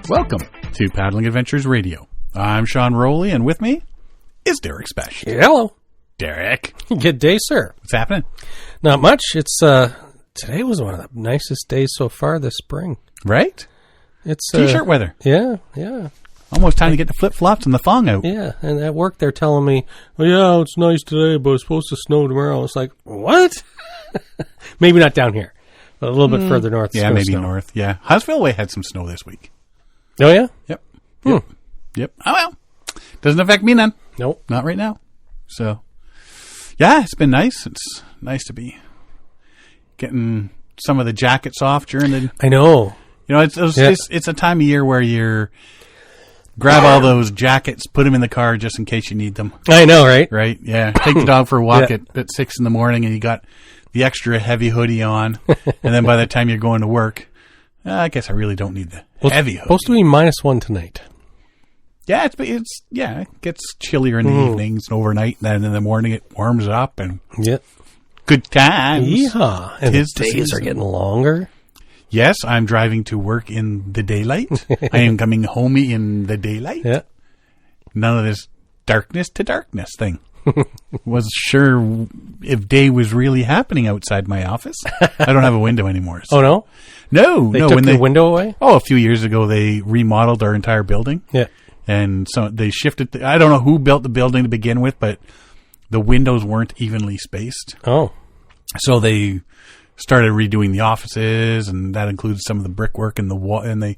Welcome to Paddling Adventures Radio. I'm Sean Rowley, and with me is Derek Spesh. Hello. Derek. Good day, sir. What's happening? Not much. It's today was one of the nicest days so far this spring. Right? It's T-shirt weather. Yeah. Almost time to get the flip-flops and the thong out. Yeah, and at work they're telling me, "Oh yeah, it's nice today, but it's supposed to snow tomorrow." It's like, what? Maybe not down here, but a little bit further north. Yeah, maybe north. Yeah, Hudsville Way had some snow this week. Oh yeah. Yep. Oh well, doesn't affect me none. Nope, not right now. So, yeah, it's been nice. It's nice to be getting some of the jackets off during the. I know. You know, it's a time of year where you're grab all those jackets, put them in the car just in case you need them. I know, right? Right? Yeah. Take the dog for a walk at 6 a.m. and you got the extra heavy hoodie on, and then by the time you're going to work, I guess I really don't need the heavy hoodie. Supposed to be -1 tonight. Yeah, it gets chillier in the evenings and overnight, and then in the morning it warms up and good times. Yeehaw. And the days are getting longer. Yes, I'm driving to work in the daylight. I am coming home in the daylight. Yeah. None of this darkness to darkness thing. Wasn't sure if day was really happening outside my office. I don't have a window anymore. So. Oh, no? No. They took the window away? Oh, a few years ago, they remodeled our entire building. Yeah. And so they shifted. I don't know who built the building to begin with, but the windows weren't evenly spaced. Oh. So they started redoing the offices, and that includes some of the brickwork and the wall. And they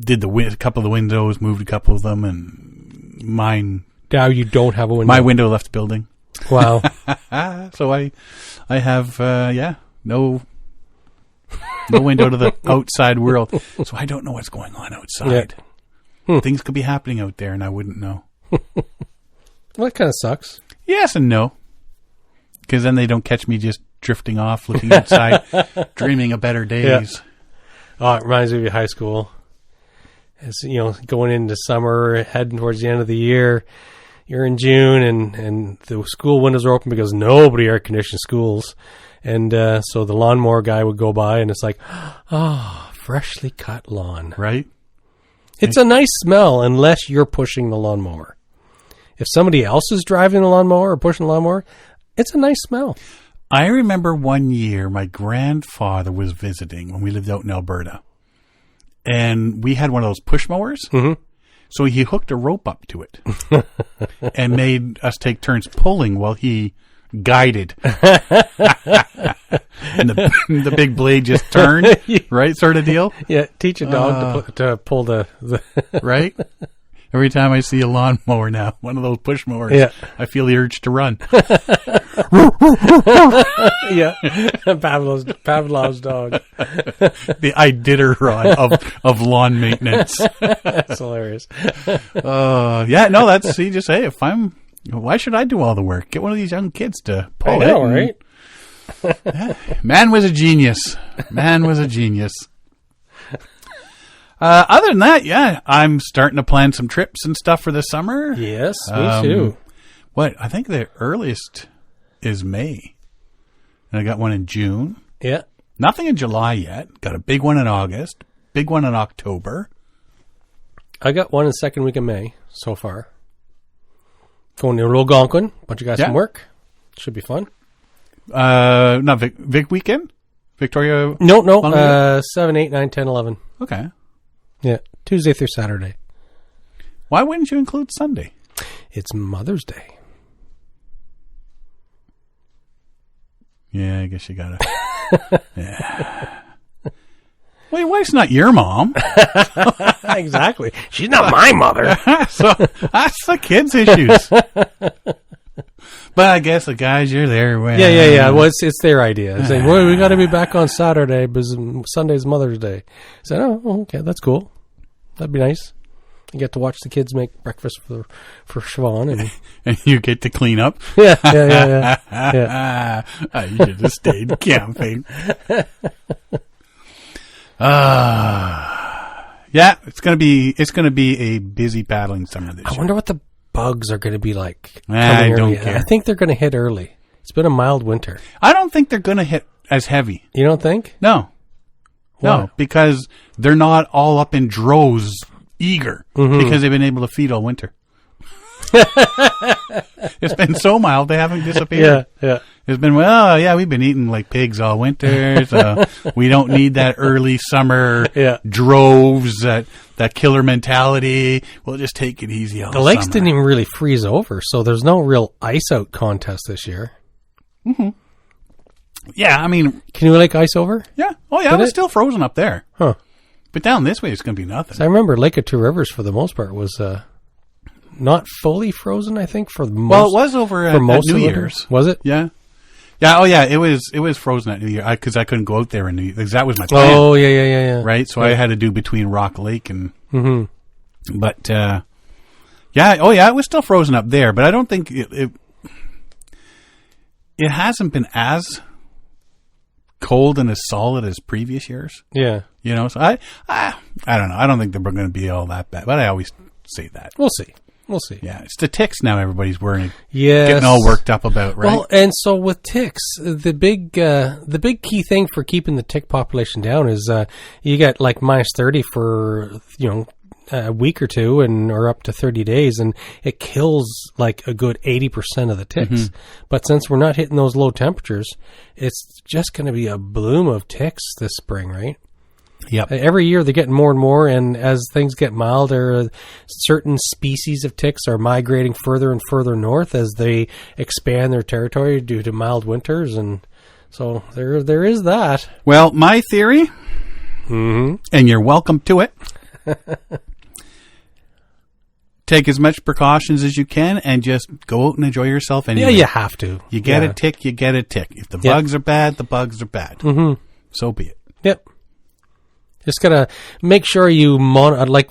did a couple of the windows, moved a couple of them, and mine. Now you don't have a window. My window left the building. Wow. So I have no window to the outside world. So I don't know what's going on outside. Yeah. Things could be happening out there, and I wouldn't know. Well, that kind of sucks. Yes and no, because then they don't catch me just drifting off, looking outside, dreaming of better days. Yeah. Oh, it reminds me of high school. As you know, going into summer, heading towards the end of the year, you're in June, and the school windows are open because nobody air conditioned schools, and so the lawnmower guy would go by, and it's like, freshly cut lawn. Right. It's a nice smell unless you're pushing the lawnmower. If somebody else is driving the lawnmower or pushing the lawnmower, it's a nice smell. I remember one year my grandfather was visiting when we lived out in Alberta, and we had one of those push mowers. Mm-hmm. So he hooked a rope up to it and made us take turns pulling while he guided. And the big blade just turned, right? Sort of deal. Yeah, teach a dog to pull the right. Every time I see a lawnmower now, one of those push mowers, I feel the urge to run. Yeah, Pavlov's dog. The Iditarod of lawn maintenance. That's hilarious. Why should I do all the work? Get one of these young kids to pull it. I know, right? Man was a genius. Other than that, I'm starting to plan some trips and stuff for the summer. Yes, me too. I think the earliest is May. And I got one in June. Yeah. Nothing in July yet. Got a big one in August. Big one in October. I got one in the second week of May so far. Going to Algonquin. Bunch of guys from work. Should be fun. Not Vic weekend? Victoria? No. 7, 8, 9, 10, 11. Okay. Yeah. Tuesday through Saturday. Why wouldn't you include Sunday? It's Mother's Day. Yeah, I guess you gotta. Yeah. Well, your wife's not your mom. Exactly. She's not my mother. So that's the kids' issues. But I guess the guys, you're there. Well, yeah. Well, it's their idea. Saying, well, we got to be back on Saturday because Sunday's Mother's Day. I said, oh, okay, that's cool. That'd be nice. You get to watch the kids make breakfast for Siobhan, and you get to clean up. Yeah. I should have stayed camping. It's gonna be a busy paddling summer this year. I wonder what the bugs are going to be like. I don't care. I think they're going to hit early. It's been a mild winter. I don't think they're going to hit as heavy. You don't think? No. Why? No, because they're not all up in droves eager because they've been able to feed all winter. It's been so mild they haven't disappeared. Yeah. It's been, we've been eating like pigs all winter, so we don't need that early summer droves, that killer mentality. We'll just take it easy all The lakes summer. didn't even really freeze over, so there's no real ice out contest this year. Mm-hmm. Yeah, I mean... Can you lake ice over? Yeah. Oh, yeah, it was still frozen up there. Huh. But down this way, it's going to be nothing. So I remember Lake of Two Rivers, for the most part, was not fully frozen, I think, for most... Well, it was over at most New of Year's. Was it? Yeah. Yeah, oh yeah, it was frozen at New Year because I couldn't go out there in New Year because that was my plan. Oh, yeah. Right? So I had to do between Rock Lake and... Mm-hmm. But, it was still frozen up there, but I don't think it hasn't been as cold and as solid as previous years. Yeah. You know, so I don't know. I don't think they're going to be all that bad, but I always say that. We'll see. Yeah, it's the ticks now everybody's worrying. Yes. Getting all worked up about, right? Well, and so with ticks, the big key thing for keeping the tick population down is you get like minus 30 for, a week or two or up to 30 days, and it kills like a good 80% of the ticks. But since we're not hitting those low temperatures, it's just going to be a bloom of ticks this spring, right? Yep. Every year they're getting more and more, and as things get milder, certain species of ticks are migrating further and further north as they expand their territory due to mild winters, and so there is that. Well, my theory, and you're welcome to it, take as much precautions as you can and just go out and enjoy yourself anyway. Yeah, you have to. You get a tick, you get a tick. If the bugs are bad, the bugs are bad. So be it. Yep. Just gotta make sure you like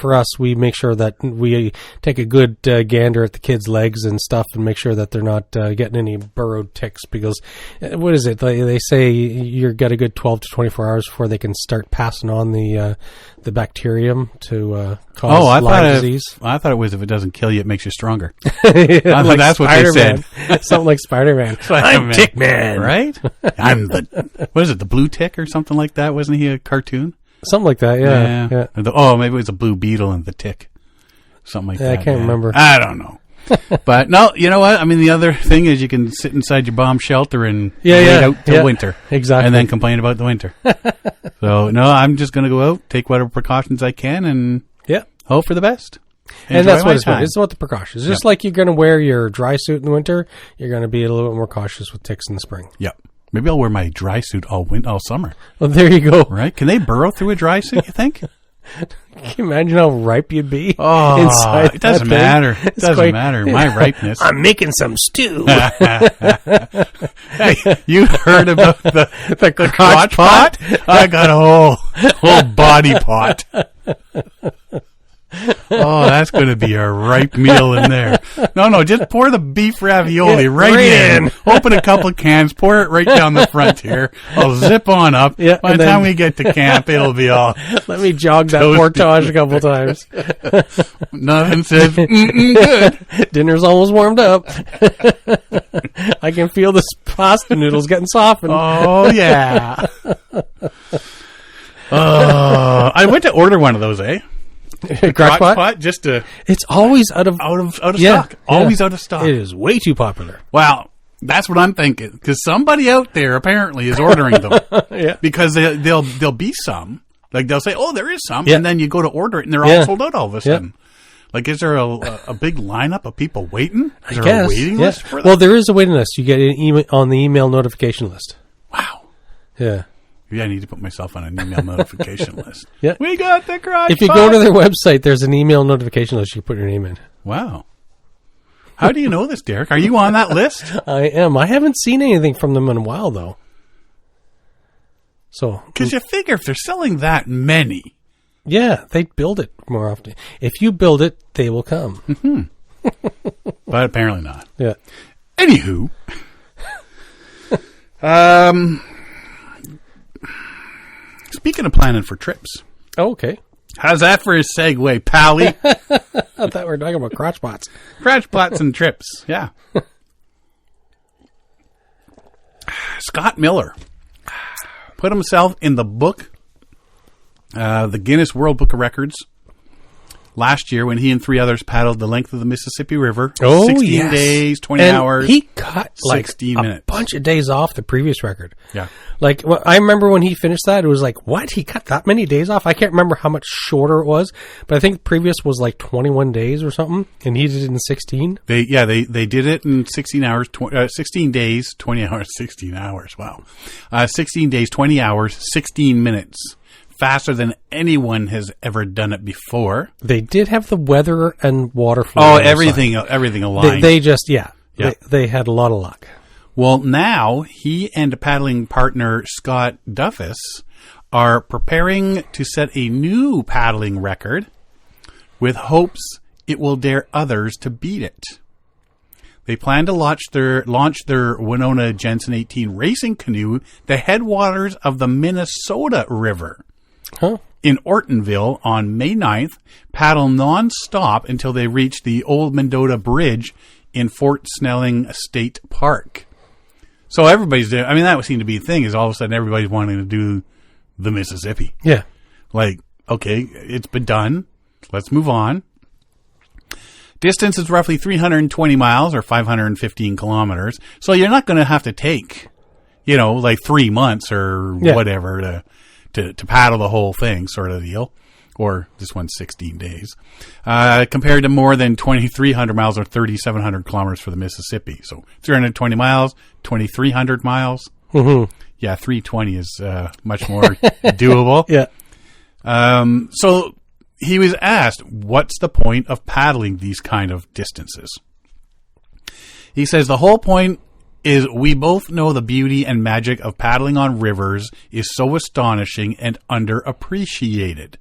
for us, we make sure that we take a good gander at the kids' legs and stuff, and make sure that they're not getting any burrowed ticks. Because what is it? They say you've got a good 12 to 24 hours before they can start passing on the bacterium to cause Lyme disease. I thought it was if it doesn't kill you, it makes you stronger. Like that's what they said. Something like Spider-Man. I'm Tick Man, right? I'm what is it? The blue tick or something like that? Wasn't he a cartoon? Something like that, yeah. Maybe it was a blue beetle and the tick. Something like that. I can't remember. I don't know. But no, you know what? I mean, the other thing is you can sit inside your bomb shelter and wait out till winter. Exactly. And then complain about the winter. So, no, I'm just going to go out, take whatever precautions I can, and hope for the best. And that's what it's about. It's about the precautions. Just like you're going to wear your dry suit in the winter, you're going to be a little bit more cautious with ticks in the spring. Yep. Maybe I'll wear my dry suit all summer. Well, there you go. Right? Can they burrow through a dry suit, you think? Can you imagine how ripe you'd be inside? It doesn't matter. It doesn't matter. My ripeness. I'm making some stew. Hey, you heard about the crotch pot? I got a whole body pot. Oh, that's going to be a ripe meal in there. No, just pour the beef ravioli right in. Open a couple of cans, pour it right down the front here. I'll zip on up. Yeah, by the time we get to camp, it'll be all... Let me jog that portage a couple times. Nothing says, good. Dinner's almost warmed up. I can feel the pasta noodles getting softened. Oh, yeah. I went to order one of those, Crotch pot? Just to... It's always out of stock. Yeah. Always out of stock. It is way too popular. Wow. That's what I'm thinking. Because somebody out there apparently is ordering them. Yeah. Because there'll be some. Like they'll say, oh, there is some. Yeah. And then you go to order it and they're all sold out all of a sudden. Like, is there a big lineup of people waiting? Is there a waiting list for that? Well, there is a waiting list. You get an email on the email notification list. Wow. Yeah. Maybe I need to put myself on an email notification list. Yeah. We got the crotch If you pot. go to their website, there's an email notification list. You put your name in. Wow. How do you know this, Derek? Are you on that list? I am. I haven't seen anything from them in a while, though. So, because you figure if they're selling that many, yeah, they build it more often. If you build it, they will come. But apparently not. Yeah. Anywho, speaking of planning for trips, okay. How's that for a segue, Pally? I thought we were talking about crotch pots. Crotch pots and trips, yeah. Scott Miller put himself in the book, the Guinness World Book of Records, last year when he and 3 others paddled the length of the Mississippi River. 16 days, 20 hours. He cut like 16 a minutes. bunch of days off the previous record. Yeah. Like, I remember when he finished that, it was like, what? He cut that many days off? I can't remember how much shorter it was, but I think the previous was like 21 days or something, and he did it in 16. They did it in 16 hours, 16 days, 20 hours, 16 hours. Wow. 16 days, 20 hours, 16 minutes. Faster than anyone has ever done it before. They did have the weather and water flow. Oh, everything aligned. They just, they had a lot of luck. Well, now he and a paddling partner, Scott Duffus, are preparing to set a new paddling record with hopes it will dare others to beat it. They plan to launch their Winona Jensen 18 racing canoe the headwaters of the Minnesota River. Huh? In Ortonville on May 9th, paddle non-stop until they reach the Old Mendota Bridge in Fort Snelling State Park. So everybody's doing, I mean, that would seem to be the thing, is all of a sudden everybody's wanting to do the Mississippi. Yeah. Like, okay, it's been done. Let's move on. Distance is roughly 320 miles or 515 kilometers. So you're not going to have to take, like 3 months or whatever to paddle the whole thing, sort of deal. Or this one's 16 days. Compared to more than 2,300 miles or 3,700 kilometers for the Mississippi. So 320 miles, 2,300 miles. Mm-hmm. Yeah, 320 is much more doable. Yeah. So he was asked, what's the point of paddling these kind of distances? He says the whole point is we both know the beauty and magic of paddling on rivers is so astonishing and underappreciated.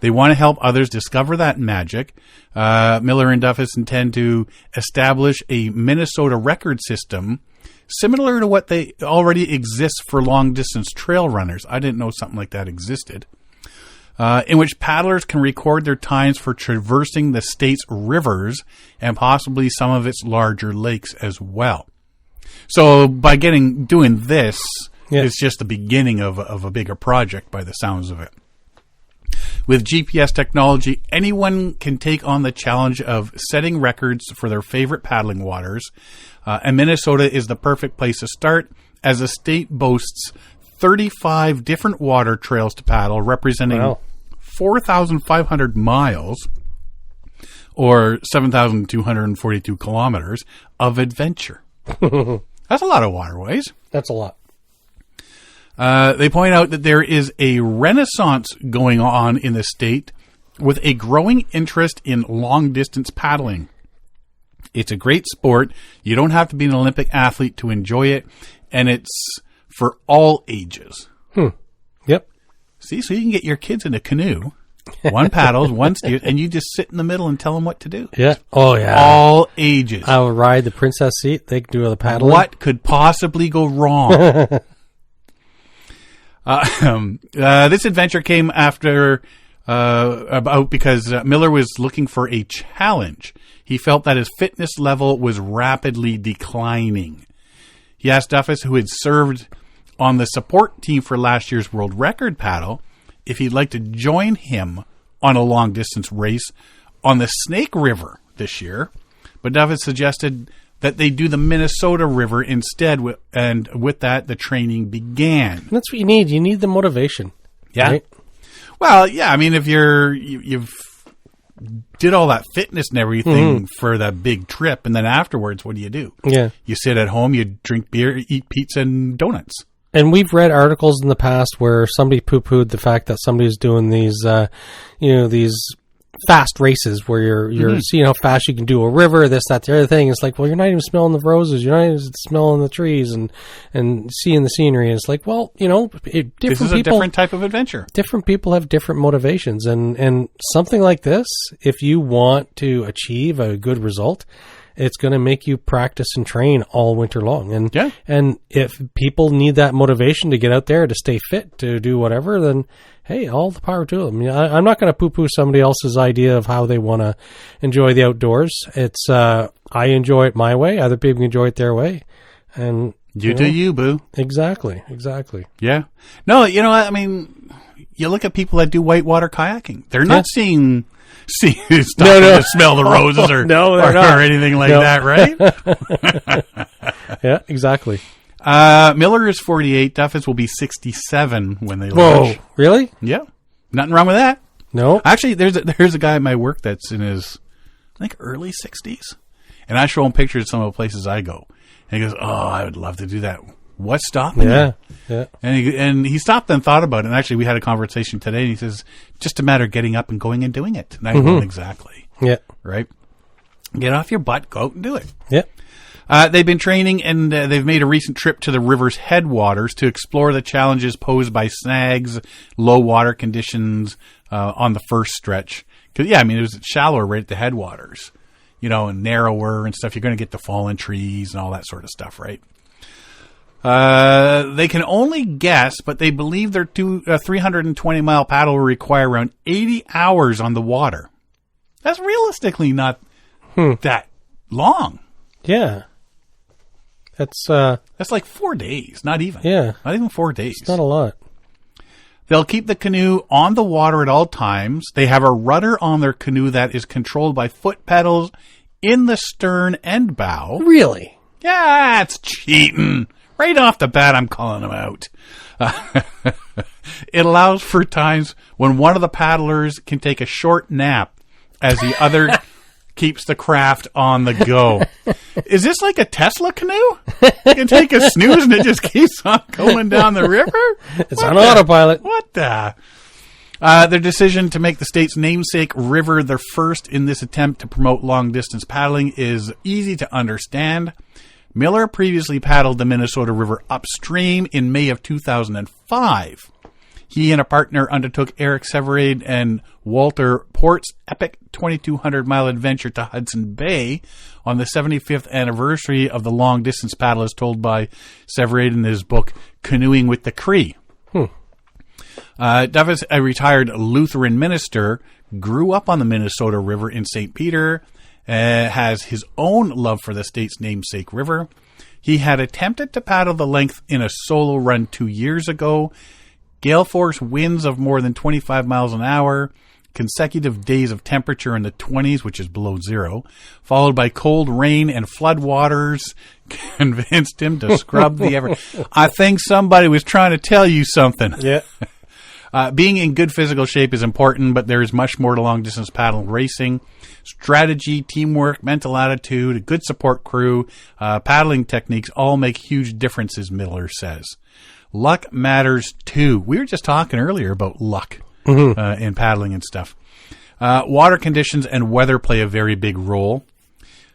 They want to help others discover that magic. Miller and Duffus intend to establish a Minnesota record system similar to what they already exists for long-distance trail runners. I didn't know something like that existed. In which paddlers can record their times for traversing the state's rivers and possibly some of its larger lakes as well. So by doing this, it's just the beginning of a bigger project by the sounds of it. With GPS technology, anyone can take on the challenge of setting records for their favorite paddling waters. And Minnesota is the perfect place to start, as the state boasts 35 different water trails to paddle, representing 4,500 miles or 7,242 kilometers of adventure. That's a lot of waterways. That's a lot. They point out that there is a renaissance going on in the state with a growing interest in long-distance paddling. It's a great sport. You don't have to be an Olympic athlete to enjoy it, and it's for all ages. Yep. See, so you can get your kids in a canoe. One paddles, one steers, and you just sit in the middle and tell them what to do. Yeah. Oh, yeah. All ages. I will ride the princess seat. They can do the paddling. What could possibly go wrong? This adventure came after because Miller was looking for a challenge. He felt that his fitness level was rapidly declining. He asked Duffus, who had served on the support team for last year's world record paddle, if he'd like to join him on a long-distance race on the Snake River this year. But Duffus suggested that they do the Minnesota River instead, and with that, the training began. And that's what you need. You need the motivation. Yeah. Right? Well, yeah. I mean, if you've did all that fitness and everything for that big trip, and then afterwards, what do? Yeah. You sit at home, you drink beer, eat pizza and donuts. And we've read articles in the past where somebody poo-pooed the fact that somebody's doing these, these fast races where you're seeing how fast you can do a river, this, that, the other thing. It's like, well, you're not even smelling the roses. You're not even smelling the trees and seeing the scenery. And it's like, well, This is a different type of adventure. Different people have different motivations. And something like this, if you want to achieve a good result, it's going to make you practice and train all winter long. And if people need that motivation to get out there, to stay fit, to do whatever, then hey, all the power to them. I'm not going to poo-poo somebody else's idea of how they want to enjoy the outdoors. It's I enjoy it my way. Other people enjoy it their way. And You do you, boo. Exactly. Yeah. No, you know what? I mean, you look at people that do whitewater kayaking. They're not seeing stopping to smell the roses or anything like that, right? Yeah, exactly. Miller is 48. Duffus will be 67 when they launch. Whoa, really? Yeah. Nothing wrong with that. No. Actually, there's a guy at my work that's in his, I think, early 60s. And I show him pictures of some of the places I go. And he goes, oh, I would love to do that. What's stopping you? Yeah. And he stopped and thought about it. And actually, we had a conversation today. And he says, just a matter of getting up and going and doing it. And I go, exactly. Yeah. Right? Get off your butt, go out and do it. Yeah. They've been training, and they've made a recent trip to the river's headwaters to explore the challenges posed by snags, low water conditions on the first stretch. Because, yeah, I mean, it was shallower right at the headwaters. You know, and narrower and stuff. You're going to get the fallen trees and all that sort of stuff, right? They can only guess, but they believe their 320-mile paddle will require around 80 hours on the water. That's realistically not that long. Yeah. That's like 4 days, not even. Yeah. Not even 4 days. It's not a lot. They'll keep the canoe on the water at all times. They have a rudder on their canoe that is controlled by foot pedals in the stern and bow. Really? Yeah, it's cheating. Right off the bat, I'm calling them out. It allows for times when one of the paddlers can take a short nap as the other keeps the craft on the go. Is this like a Tesla canoe? You can take a snooze and it just keeps on going down the river? It's on autopilot. What the? Their decision to make the state's namesake river their first in this attempt to promote long-distance paddling is easy to understand. Miller previously paddled the Minnesota River upstream in May of 2005. He and a partner undertook Eric Severade and Walter Port's epic 2,200-mile adventure to Hudson Bay on the 75th anniversary of the long-distance paddle, as told by Severade in his book, Canoeing with the Cree. Duffus, a retired Lutheran minister, grew up on the Minnesota River in St. Peter, has his own love for the state's namesake river. He had attempted to paddle the length in a solo run 2 years ago. Gale force winds of more than 25 miles an hour, consecutive days of temperature in the 20s, which is below zero, followed by cold rain and flood waters, convinced him to scrub the ever. I think somebody was trying to tell you something. Yeah. Being in good physical shape is important, but there is much more to long-distance paddle racing. Strategy, teamwork, mental attitude, a good support crew, paddling techniques all make huge differences, Miller says. Luck matters too. We were just talking earlier about luck in paddling and stuff. Water conditions and weather play a very big role.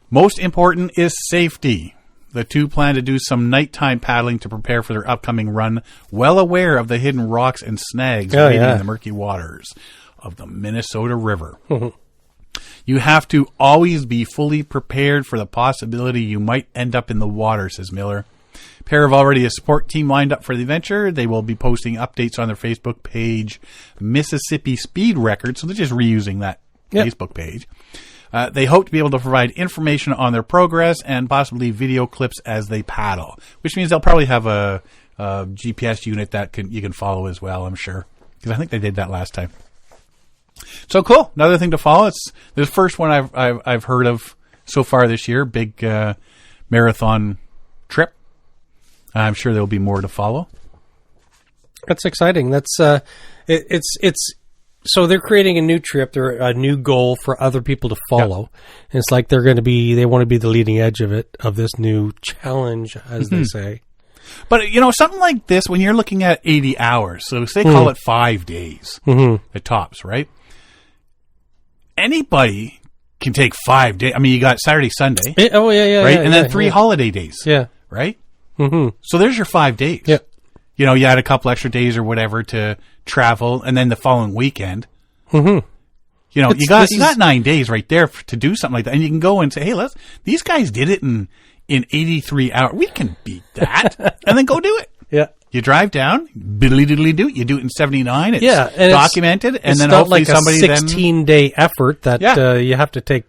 Most important is safety. The two plan to do some nighttime paddling to prepare for their upcoming run, well aware of the hidden rocks and snags waiting in the murky waters of the Minnesota River. You have to always be fully prepared for the possibility you might end up in the water, says Miller. Pair have already a support team lined up for the adventure. They will be posting updates on their Facebook page, Mississippi Speed Records. So they're just reusing that Facebook page. They hope to be able to provide information on their progress and possibly video clips as they paddle, which means they'll probably have a GPS unit that you can follow as well, I'm sure, because I think they did that last time. So cool. Another thing to follow. It's the first one I've heard of so far this year. Big marathon trip. I'm sure there'll be more to follow. That's exciting. That's it's so they're creating a new trip. They're a new goal for other people to follow. And it's like they want to be the leading edge of this new challenge, as they say. But, something like this, when you're looking at 80 hours, so say call it 5 days at tops, right? Anybody can take 5 days. I mean, you got Saturday, Sunday. Right? And then 3 holiday days. Yeah. Right? So there's your 5 days. Yeah. You add a couple extra days or whatever to travel, and then the following weekend. You got 9 days right there to do something like that. And you can go and say, hey, these guys did it in 83 hours. We can beat that. And then go do it. Yeah. You drive down, biddly-diddly-do. You do it in 79. It's and documented. And it's then not hopefully like a 16-day effort that you have to take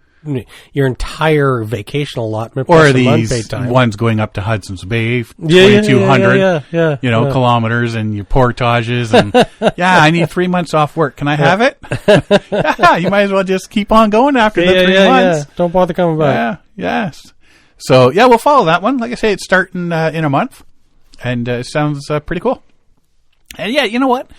your entire vacation allotment, or plus some these unpaid time. ones going up to Hudson's Bay, Yeah, 2,200 yeah. kilometers, and your portages, and I need 3 months off work. Can I have it? Yeah, you might as well just keep on going after the 3 months. Yeah. Don't bother coming back. Yes. So we'll follow that one. Like I say, it's starting in a month, and it sounds pretty cool. And you know what?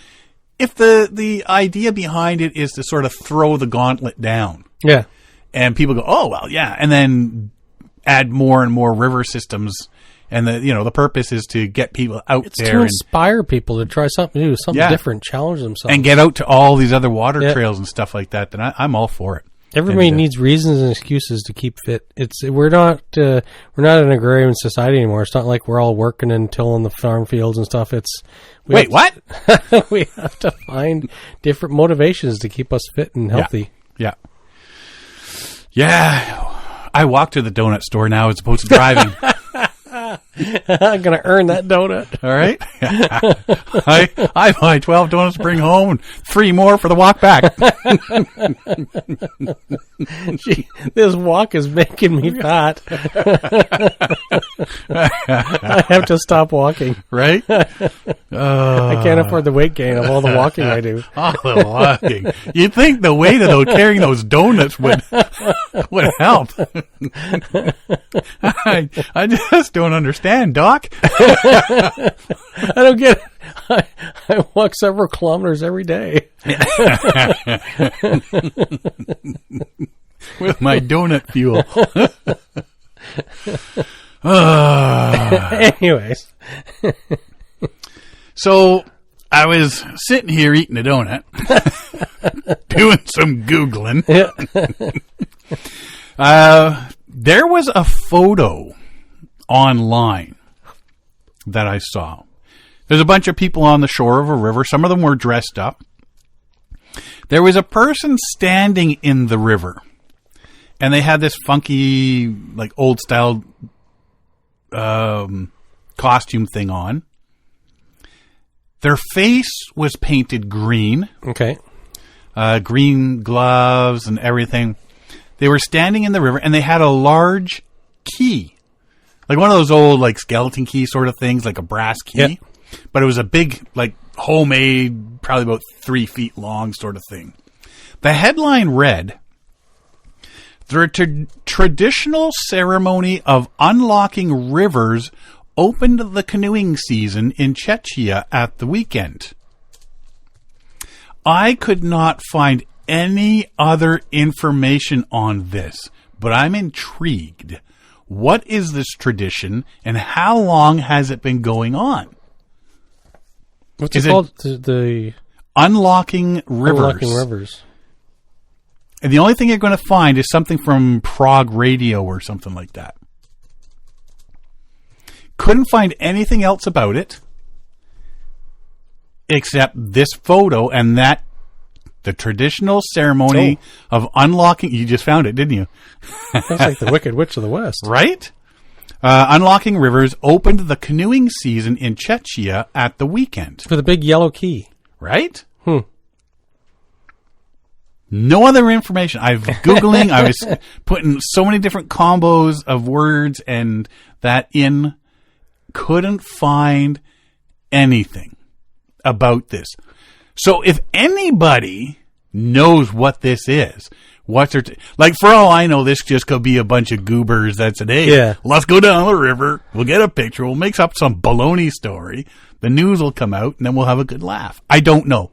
If the idea behind it is to sort of throw the gauntlet down. Yeah. And people go, oh, well, yeah. And then add more and more river systems. And the purpose is to get people out it's there. To inspire people to try something new, something different, challenge themselves. And get out to all these other water trails and stuff like that. Then I'm all for it. Everybody needs reasons and excuses to keep fit. We're not an agrarian society anymore. It's not like we're all working and tilling the farm fields and stuff. Wait, what? We have to find different motivations to keep us fit and healthy. Yeah. I walk to the donut store now as opposed to driving. I'm going to earn that donut. All right. I buy 12 donuts to bring home and 3 more for the walk back. Gee, this walk is making me fat. I have to stop walking. Right? I can't afford the weight gain of all the walking I do. All the walking. You'd think the weight of carrying those donuts would help. I just don't understand, Doc. I don't get it. I walk several kilometers every day. With my donut fuel. Anyways. So I was sitting here eating a donut, doing some Googling. There was a photo online that I saw. There's a bunch of people on the shore of a river. Some of them were dressed up. There was a person standing in the river, and they had this funky, like old style costume thing on. Their face was painted green. Okay. Green gloves and everything. They were standing in the river, and they had a large key. Like one of those old, like, skeleton key sort of things, like a brass key. Yep. But it was a big, like, homemade, probably about 3 feet long sort of thing. The headline read, "The traditional ceremony of unlocking rivers opened the canoeing season in Czechia at the weekend." I could not find any other information on this, but I'm intrigued. What is this tradition, and how long has it been going on? What's it called? The Unlocking Rivers. Unlocking Rivers. And the only thing you're going to find is something from Prague Radio or something like that. Couldn't find anything else about it except this photo and that the traditional ceremony of unlocking. You just found it, didn't you? That's like the Wicked Witch of the West. Right? Unlocking Rivers opened the canoeing season in Czechia at the weekend. For the big yellow key. Right? No other information. I was putting so many different combos of words and that in. Couldn't find anything about this. So if anybody knows what this is, like for all I know, this just could be a bunch of goobers that said, hey, let's go down the river. We'll get a picture. We'll make up some baloney story. The news will come out and then we'll have a good laugh. I don't know.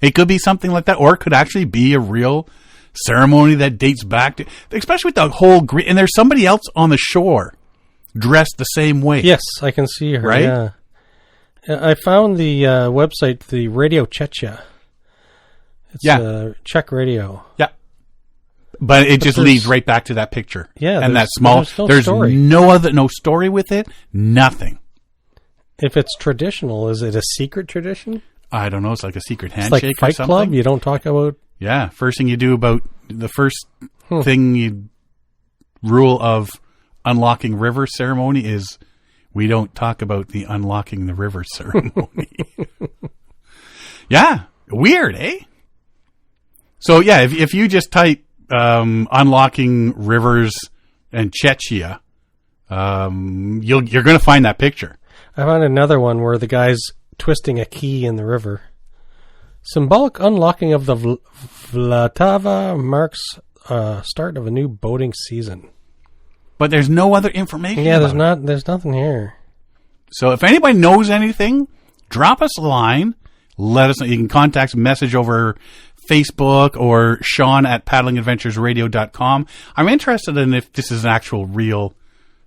It could be something like that, or it could actually be a real ceremony that dates back to, especially with the whole green, and there's somebody else on the shore dressed the same way. Yes, I can see her. Right? Yeah. I found the website, the Radio Czechia. It's Czech radio. Yeah. But it just leads right back to that picture. Yeah. And that small, there's no story with it. Nothing. If it's traditional, is it a secret tradition? I don't know. It's like a secret handshake it's like Fight or something. Club. You don't talk about. Yeah. First thing you do about the first thing you rule of unlocking river ceremony is we don't talk about the unlocking the river ceremony. Yeah. Weird, eh? So yeah, if you just type unlocking rivers and Czechia, you're going to find that picture. I found another one where the guy's twisting a key in the river. Symbolic unlocking of the Vltava marks start of a new boating season. But there's no other information. Yeah, there's nothing here. So if anybody knows anything, drop us a line. Let us know. You can contact message over Facebook or Sean at paddlingadventuresradio.com. I'm interested in if this is an actual real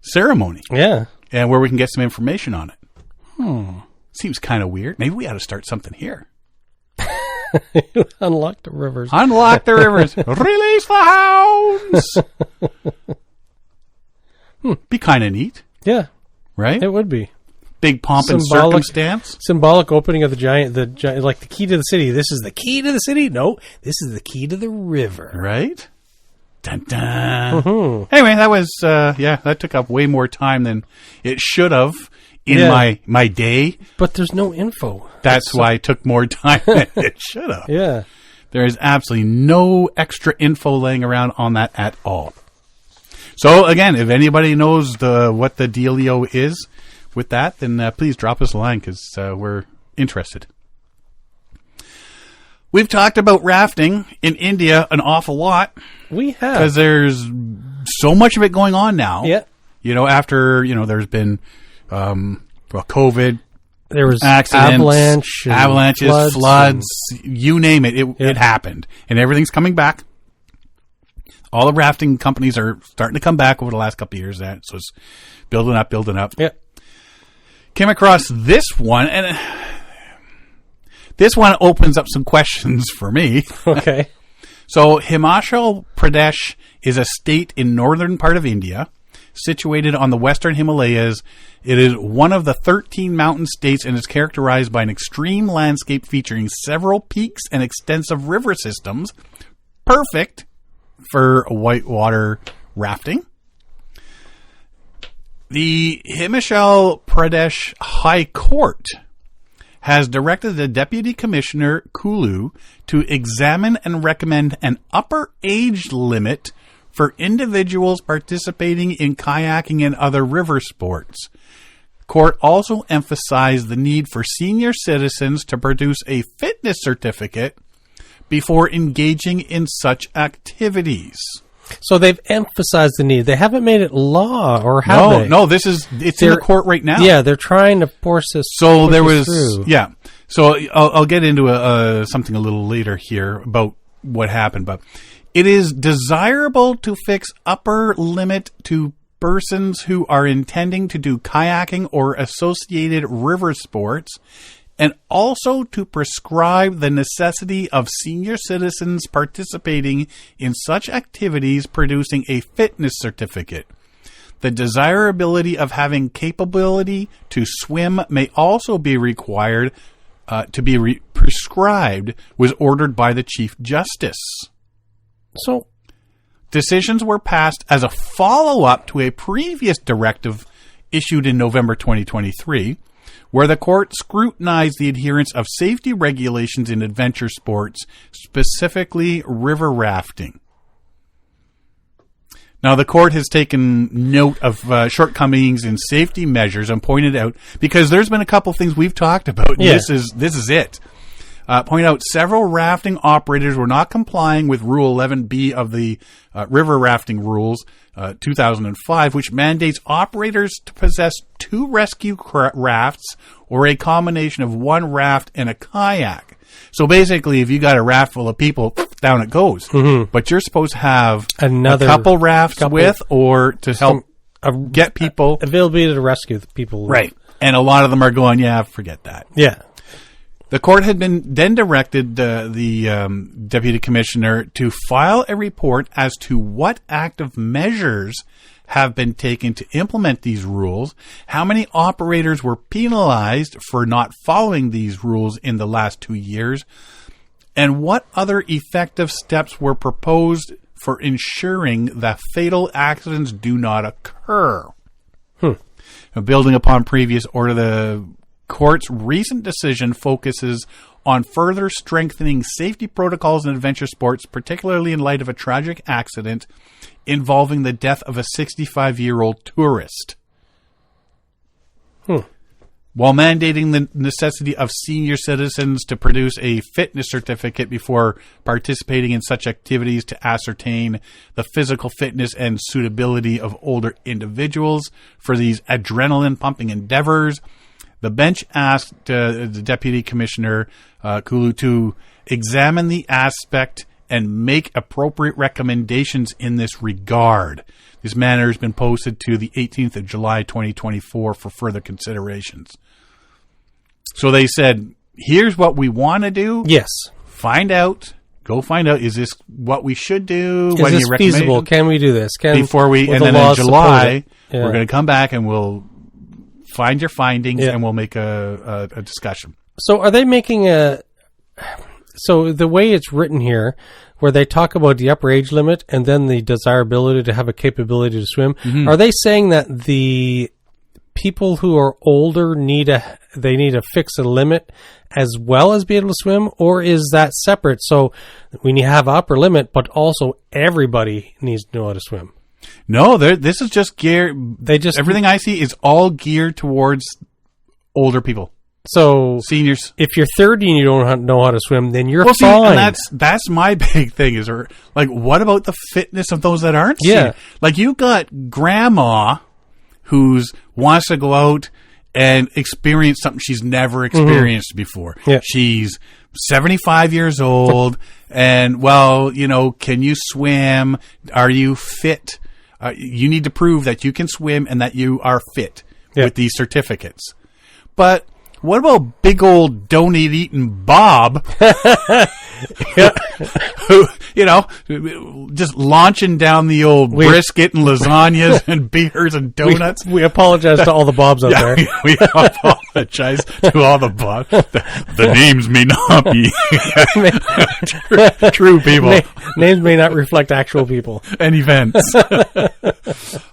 ceremony. Yeah. And where we can get some information on it. Seems kind of weird. Maybe we ought to start something here. Unlock the rivers. Unlock the rivers. Release the hounds. Be kind of neat. Yeah. Right? It would be. Big pomp and circumstance. Symbolic opening of the giant, like the key to the city. This is the key to the city? No, this is the key to the river. Right? Dun, dun. Anyway, that was, that took up way more time than it should have in my day. But there's no info. That's why it took more time than it should have. Yeah. There is absolutely no extra info laying around on that at all. So, again, if anybody knows what the dealio is with that, then please drop us a line because we're interested. We've talked about rafting in India an awful lot. We have. Because there's so much of it going on now. Yeah. After, there's been COVID. There was accidents, avalanches, floods, you name it. It happened. And everything's coming back. All the rafting companies are starting to come back over the last couple of years. So it's building up. Yeah. Came across this one, and this one opens up some questions for me. Okay. So Himachal Pradesh is a state in northern part of India, situated on the western Himalayas. It is one of the 13 mountain states and is characterized by an extreme landscape featuring several peaks and extensive river systems, perfect for whitewater rafting. The Himachal Pradesh High Court has directed the Deputy Commissioner Kulu to examine and recommend an upper age limit for individuals participating in kayaking and other river sports. Court also emphasized the need for senior citizens to produce a fitness certificate before engaging in such activities. So they've emphasized the need. They haven't made it law, or have they? No, it's in the court right now. Yeah, they're trying to force this. So there was, through. So I'll get into something a little later here about what happened, but it is desirable to fix upper limit to persons who are intending to do kayaking or associated river sports, and also to prescribe the necessity of senior citizens participating in such activities producing a fitness certificate. The desirability of having capability to swim may also be required to be prescribed, was ordered by the Chief Justice. So, decisions were passed as a follow-up to a previous directive issued in November 2023, where the court scrutinized the adherence of safety regulations in adventure sports, specifically river rafting. Now, the court has taken note of shortcomings in safety measures and pointed out, because there's been a couple things we've talked about. Yeah. This is it. Point out several rafting operators were not complying with Rule 11B of the River Rafting Rules 2005, which mandates operators to possess 2 rescue rafts or a combination of 1 raft and a kayak. So basically, if you got a raft full of people, down it goes. Mm-hmm. But you're supposed to have a couple rafts or to help get people. Availability to rescue the people. Right. And a lot of them are going, forget that. Yeah. The court had then directed the deputy commissioner to file a report as to what active measures have been taken to implement these rules, how many operators were penalized for not following these rules in the last 2 years, and what other effective steps were proposed for ensuring that fatal accidents do not occur. Building upon previous order, the court's recent decision focuses on further strengthening safety protocols in adventure sports, particularly in light of a tragic accident involving the death of a 65-year-old tourist. While mandating the necessity of senior citizens to produce a fitness certificate before participating in such activities to ascertain the physical fitness and suitability of older individuals for these adrenaline-pumping endeavors, the bench asked the Deputy Commissioner Kulu to examine the aspect and make appropriate recommendations in this regard. This matter has been posted to the 18th of July, 2024 for further considerations. So they said, here's what we want to do. Yes. Go find out, is this what we should do? Is this feasible? Can we do this? Before we, and then in July, we're going to come back and we'll find your findings and we'll make a discussion. So are they making so the way it's written here, where they talk about the upper age limit and then the desirability to have a capability to swim, are they saying that the people who are older need to fix a limit as well as be able to swim, or is that separate? So we need to have an upper limit, but also everybody needs to know how to swim. No, this is just geared. Everything I see is all geared towards older people. So seniors. If you're 30 and you don't know how to swim, then you're fine. And that's my big thing is, like, what about the fitness of those that aren't? Yeah. Senior? Like, you got grandma who's wants to go out and experience something she's never experienced before. Yeah. She's 75 years old and, well, can you swim? Are you fit? You need to prove that you can swim and that you are fit with these certificates. But what about big old donut-eating Bob, who, just launching down the old brisket and lasagnas and beers and donuts? We apologize to all the Bobs out there. We apologize to all the Bobs. The names may not be true people. Names may not reflect actual people. And events.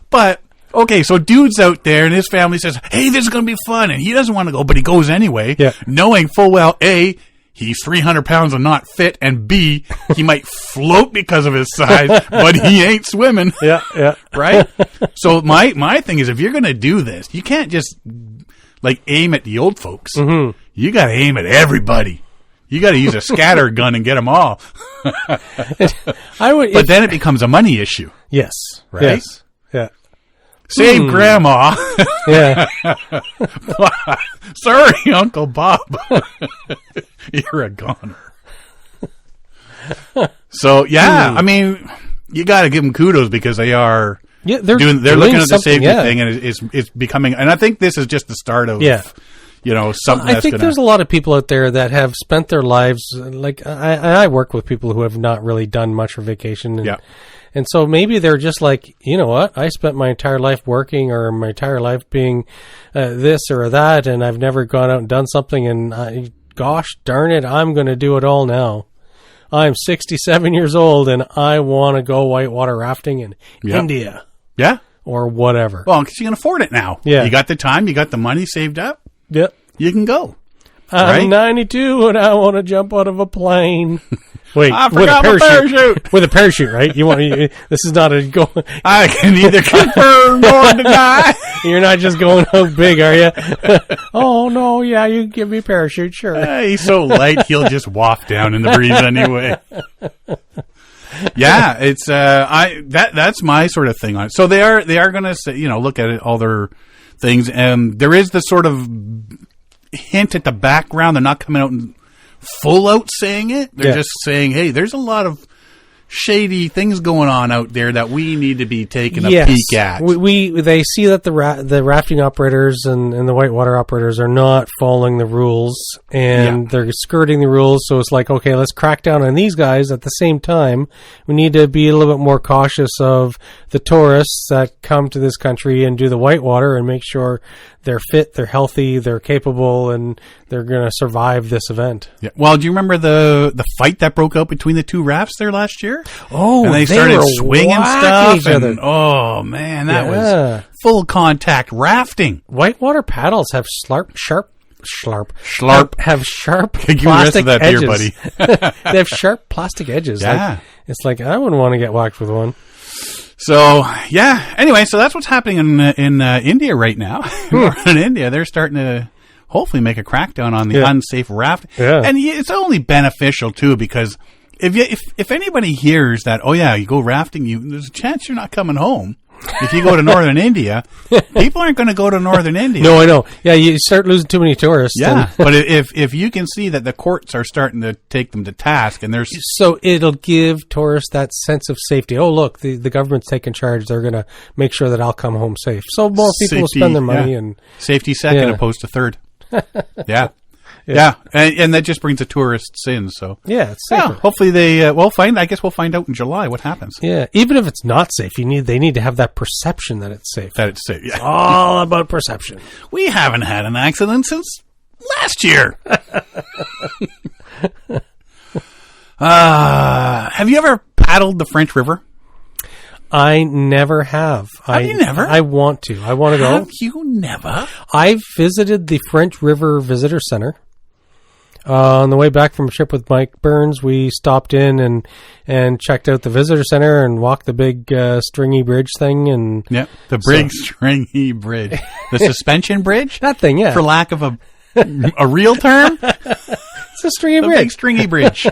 But... okay, so dude's out there and his family says, hey, this is going to be fun. And he doesn't want to go, but he goes anyway, knowing full well, A, he's 300 pounds and not fit, and B, he might float because of his size, but he ain't swimming. Yeah. Right? So my thing is, if you're going to do this, you can't just, aim at the old folks. Mm-hmm. You got to aim at everybody. You got to use a scatter gun and get them all. But then it becomes a money issue. Yes. Right? Yes. Yeah. Save Grandma. Yeah. Sorry, Uncle Bob. You're a goner. So, I mean, you got to give them kudos because they are they're looking at the safety thing, and it's becoming, and I think this is just the start of something I think there's a lot of people out there that have spent their lives, like I work with people who have not really done much for vacation. And so maybe they're just like, you know what? I spent my entire life working or my entire life being this or that, and I've never gone out and done something. And gosh darn it, I'm going to do it all now. I'm 67 years old, and I want to go whitewater rafting in India. Yeah. Or whatever. Well, because you can afford it now. Yeah. You got the time. You got the money saved up. Yep. You can go. I'm 92 and I want to jump out of a plane. Wait, I forgot my parachute. With a parachute, right? This is not a go. I can either confirm or deny. You're not just going out big, are you? Oh no, yeah, you can give me a parachute, sure. He's so light, he'll just waft down in the breeze anyway. Yeah, it's that's my sort of thing on it. So they are going to say, look at it, all their things, and there is this sort of hint at the background. They're not coming out and full out saying it. They're just saying, hey, there's a lot of shady things going on out there that we need to be taking a peek at. They see that the rafting operators and the whitewater operators are not following the rules, and they're skirting the rules. So it's like, okay, let's crack down on these guys. At the same time, we need to be a little bit more cautious of the tourists that come to this country and do the whitewater and make sure they're fit, they're healthy, they're capable, and they're going to survive this event. Yeah. Well, do you remember the fight that broke out between the two rafts there last year? Oh, and they started swinging stuff. And, oh, man, that was full contact rafting. Whitewater paddles have sharp have sharp Give me the rest plastic of that edges. beer, buddy. They have sharp plastic edges. Yeah. Like, it's like, I wouldn't want to get whacked with one. So, yeah. Anyway, so that's what's happening in India right now. In India, they're starting to hopefully make a crackdown on the unsafe raft. Yeah. And it's only beneficial, too, because if anybody hears that, oh, yeah, you go rafting, there's a chance you're not coming home. If you go to northern India, people aren't going to go to northern India. No, I know. Yeah, you start losing too many tourists. Yeah, but if you can see that the courts are starting to take them to task, and there's so it'll give tourists that sense of safety. Oh, look, the government's taking charge. They're going to make sure that I'll come home safe. So more people will spend their money and safety second opposed to third. Yeah, and that just brings the tourists in. So it's safer. Hopefully I guess we'll find out in July what happens. Yeah, even if it's not safe, they need to have that perception that it's safe. That it's safe. Yeah. It's all about perception. We haven't had an accident since last year. Have you ever paddled the French River? I never have. Have you never? I want to. I want to go. Have you never? I've visited the French River Visitor Center. On the way back from a trip with Mike Burns, we stopped in and checked out the visitor center and walked the big stringy bridge thing. And the big stringy bridge, the suspension bridge. That thing, yeah. For lack of a real term, it's a stringy bridge. Big stringy bridge.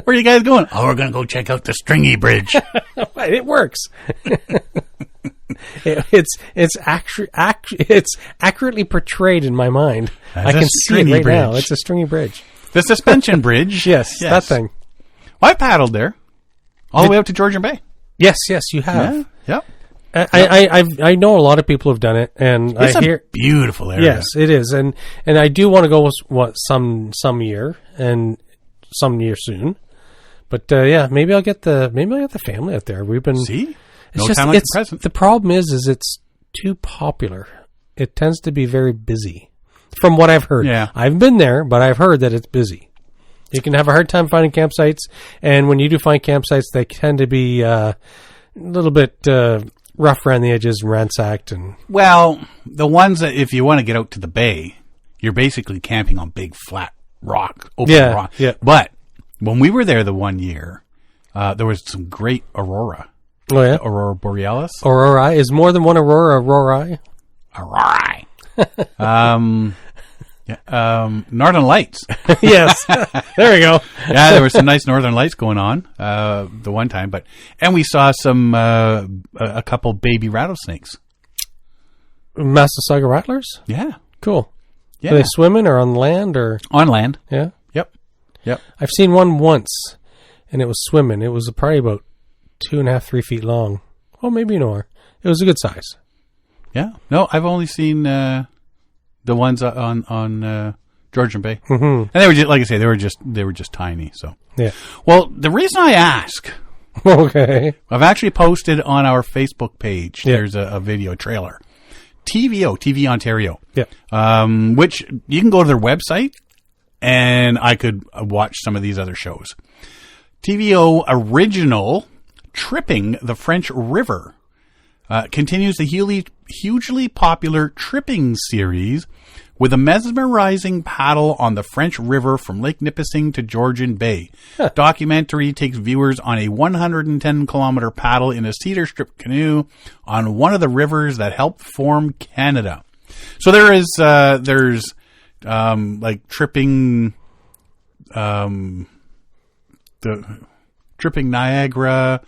Where are you guys going? Oh, we're going to go check out the stringy bridge. It works. It's accurately portrayed in my mind. I can see it right now. It's a stringy bridge. The suspension bridge. Yes, that thing. Well, I paddled there all the way up to Georgian Bay. Yes, you have. Yeah. I know a lot of people have done it, and it's a beautiful area. Yes, it is, and I do want to go some year and some year soon. But maybe I'll get the family out there. We've been present. The problem is it's too popular. It tends to be very busy, from what I've heard. Yeah. I've been there, but I've heard that it's busy. You can have a hard time finding campsites, and when you do find campsites, they tend to be a little bit rough around the edges and ransacked. And the ones that if you want to get out to the bay, you're basically camping on big flat rock, open rock. Yeah. But when we were there the one year, there was some great aurora. Oh, yeah? Aurora Borealis. Aurora. Is more than one aurora Aurora? Northern Lights. Yes. There we go. Yeah, there were some nice Northern Lights going on the one time. And we saw a couple baby rattlesnakes. Massasauga rattlers? Yeah. Cool. Yeah. Are they swimming or on land? Or on land. Yeah? Yep. I've seen one once, and it was swimming. It was probably about 2.5, 3 feet long. Well, maybe more. It was a good size. Yeah. No, I've only seen the ones on Georgian Bay, and they were just, like I say, they were just tiny. So yeah. Well, the reason I ask, okay, I've actually posted on our Facebook page. Yeah. There's a video trailer, TV Ontario. Yeah. Which you can go to their website, and I could watch some of these other shows. TVO original. Tripping the French River continues the hugely popular Tripping series with a mesmerizing paddle on the French River from Lake Nipissing to Georgian Bay. Documentary takes viewers on a 110-kilometer paddle in a cedar strip canoe on one of the rivers that helped form Canada. So there's like tripping the Tripping Niagara,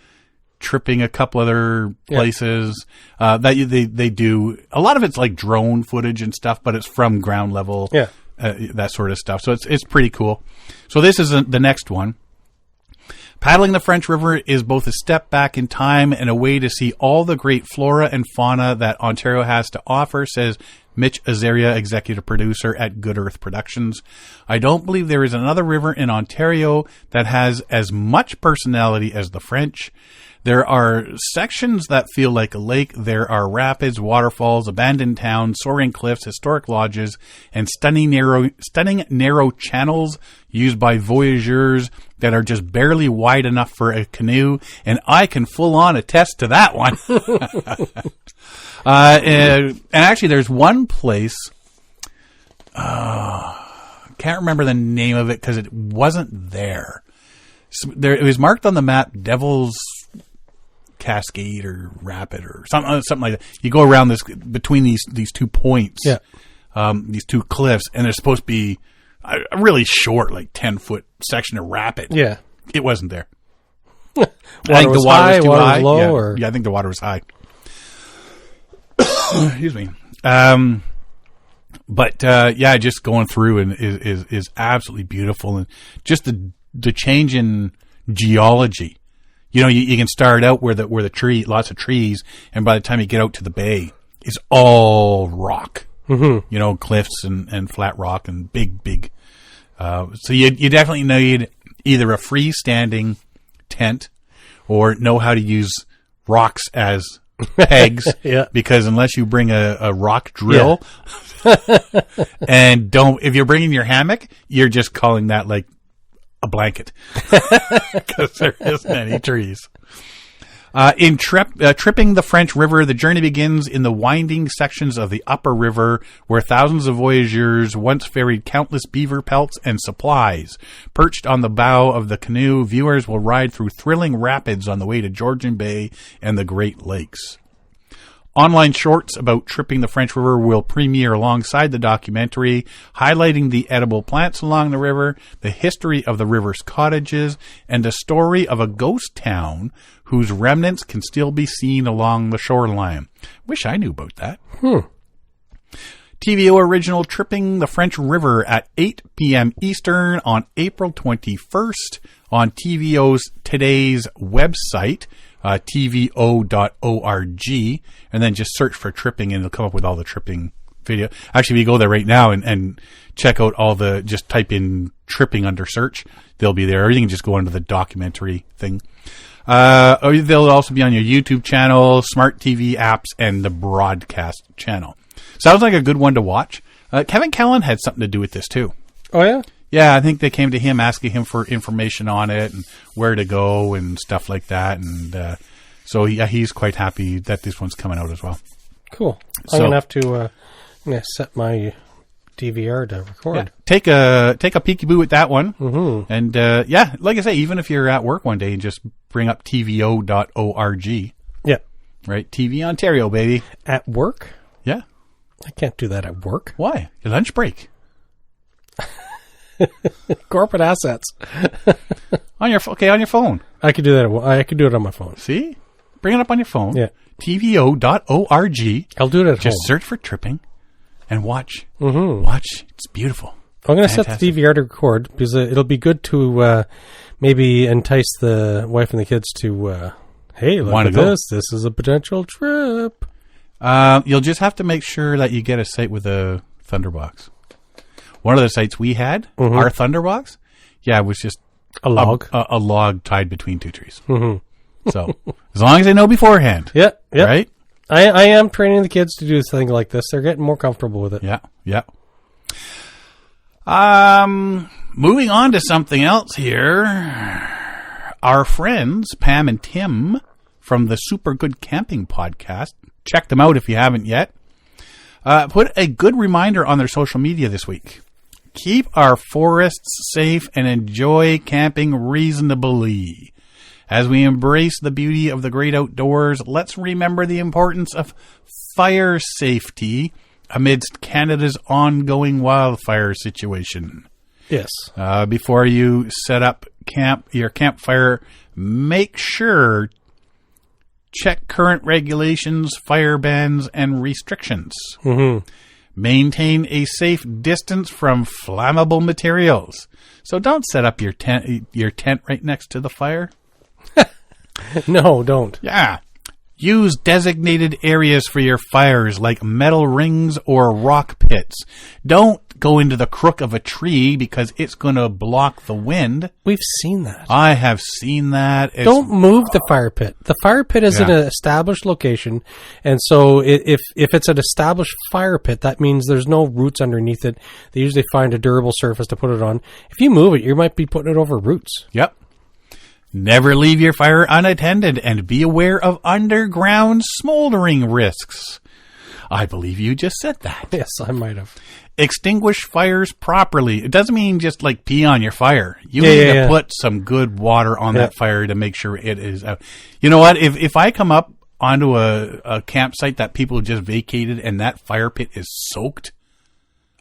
tripping a couple other places that they do. A lot of it's like drone footage and stuff, but it's from ground level, that sort of stuff. So it's pretty cool. So this is the next one. Paddling the French River is both a step back in time and a way to see all the great flora and fauna that Ontario has to offer, says Mitch Azaria, executive producer at Good Earth Productions. I don't believe there is another river in Ontario that has as much personality as the French. There are sections that feel like a lake. There are rapids, waterfalls, abandoned towns, soaring cliffs, historic lodges, and stunning narrow channels used by voyageurs that are just barely wide enough for a canoe. And I can full on attest to that one. And actually, there's one place can't remember the name of it because it wasn't there. So it was marked on the map, Devil's Cascade or Rapid or something like that. You go around between these 2 points, these 2 cliffs, and there's supposed to be a really short, like 10-foot section of rapid. Yeah, it wasn't there. I think the water was too high. Low, yeah, I think the water was high. Excuse me. But just going through and is absolutely beautiful, and just the change in geology. You know, you can start out where the tree, lots of trees, and by the time you get out to the bay, it's all rock. Mm-hmm. You know, cliffs and flat rock and big. So you definitely need either a freestanding tent or know how to use rocks as pegs. Yeah. Because unless you bring a rock drill, and if you're bringing your hammock, you're just calling that like a blanket because there isn't any trees. In tripping the French River, the journey begins in the winding sections of the upper river where thousands of voyageurs once ferried countless beaver pelts and supplies. Perched on the bow of the canoe, viewers will ride through thrilling rapids on the way to Georgian Bay and the Great Lakes. Online shorts about tripping the French River will premiere alongside the documentary, highlighting the edible plants along the river, the history of the river's cottages, and the story of a ghost town whose remnants can still be seen along the shoreline. Wish I knew about that. TVO original Tripping the French River at 8 p.m. Eastern on April 21st on TVO's Today's website, tvo.org, and then just search for tripping and it'll come up with all the tripping video. Actually, if you go there right now and check out just type in tripping under search, they'll be there. Or you can just go under the documentary thing. Or they'll also be on your YouTube channel, smart TV apps, and the broadcast channel. Sounds like a good one to watch. Kevin Callan had something to do with this too. Oh, yeah? Yeah, I think they came to him asking him for information on it and where to go and stuff like that. And so he's quite happy that this one's coming out as well. Cool. I'm going to have to set my DVR to record. Yeah, take a peekaboo at that one. Mm-hmm. And like I say, even if you're at work one day and just bring up tvo.org. Yeah. Right? TV Ontario, baby. At work? Yeah. I can't do that at work. Why? Your lunch break. Corporate assets. on your phone. I could do that. I could do it on my phone. See? Bring it up on your phone. Yeah. tvo.org. I'll do it at home. Just search for tripping and watch. Mm-hmm. Watch. It's beautiful. I'm going to set the DVR to record because it'll be good to maybe entice the wife and the kids to, hey, look at this. This is a potential trip. You'll just have to make sure that you get a site with a Thunderbox. One of the sites we had, our Thunderbox, was just a log, a log tied between two trees. Mm-hmm. So as long as they know beforehand, right? I am training the kids to do something like this. They're getting more comfortable with it. Yeah. Moving on to something else here. Our friends Pam and Tim from the Super Good Camping podcast. Check them out if you haven't yet. Put a good reminder on their social media this week. Keep our forests safe and enjoy camping reasonably. As we embrace the beauty of the great outdoors, let's remember the importance of fire safety amidst Canada's ongoing wildfire situation. Yes. Before you set up your campfire, make sure check current regulations, fire bans, and restrictions. Mm-hmm. Maintain a safe distance from flammable materials. So don't set up your tent right next to the fire. No, don't. Yeah. Use designated areas for your fires like metal rings or rock pits. Don't go into the crook of a tree because it's going to block the wind. We've seen that. I have seen that. Don't move the fire pit. The fire pit is in an established location, and so if it's an established fire pit, that means there's no roots underneath it. They usually find a durable surface to put it on. If you move it, you might be putting it over roots. Yep. Never leave your fire unattended and be aware of underground smoldering risks. I believe you just said that. Yes, I might have. extinguish fires properly. It doesn't mean just like pee on your fire. You need to put some good water on that fire to make sure it is out. You know what? If I come up onto a campsite that people just vacated and that fire pit is soaked,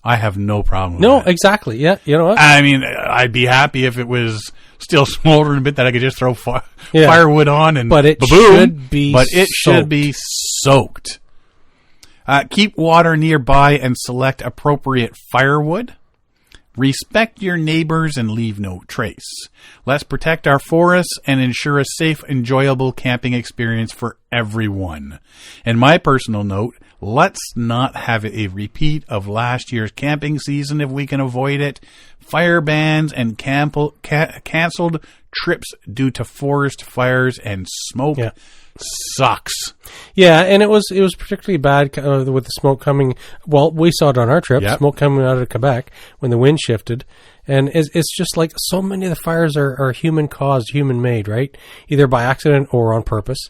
I have no problem with that. No, exactly. Yeah, you know what? I mean, I'd be happy if it was still smoldering a bit that I could just throw firewood on and should be should be soaked. Keep water nearby and select appropriate firewood. Respect your neighbors and leave no trace. Let's protect our forests and ensure a safe, enjoyable camping experience for everyone. And my personal note, let's not have a repeat of last year's camping season if we can avoid it. Fire bans and canceled trips due to forest fires and smoke sucks. Yeah, and it was particularly bad with the smoke coming. Well, we saw it on our trip. Smoke coming out of Quebec when the wind shifted, and it's just like so many of the fires are human caused, human made, right? Either by accident or on purpose.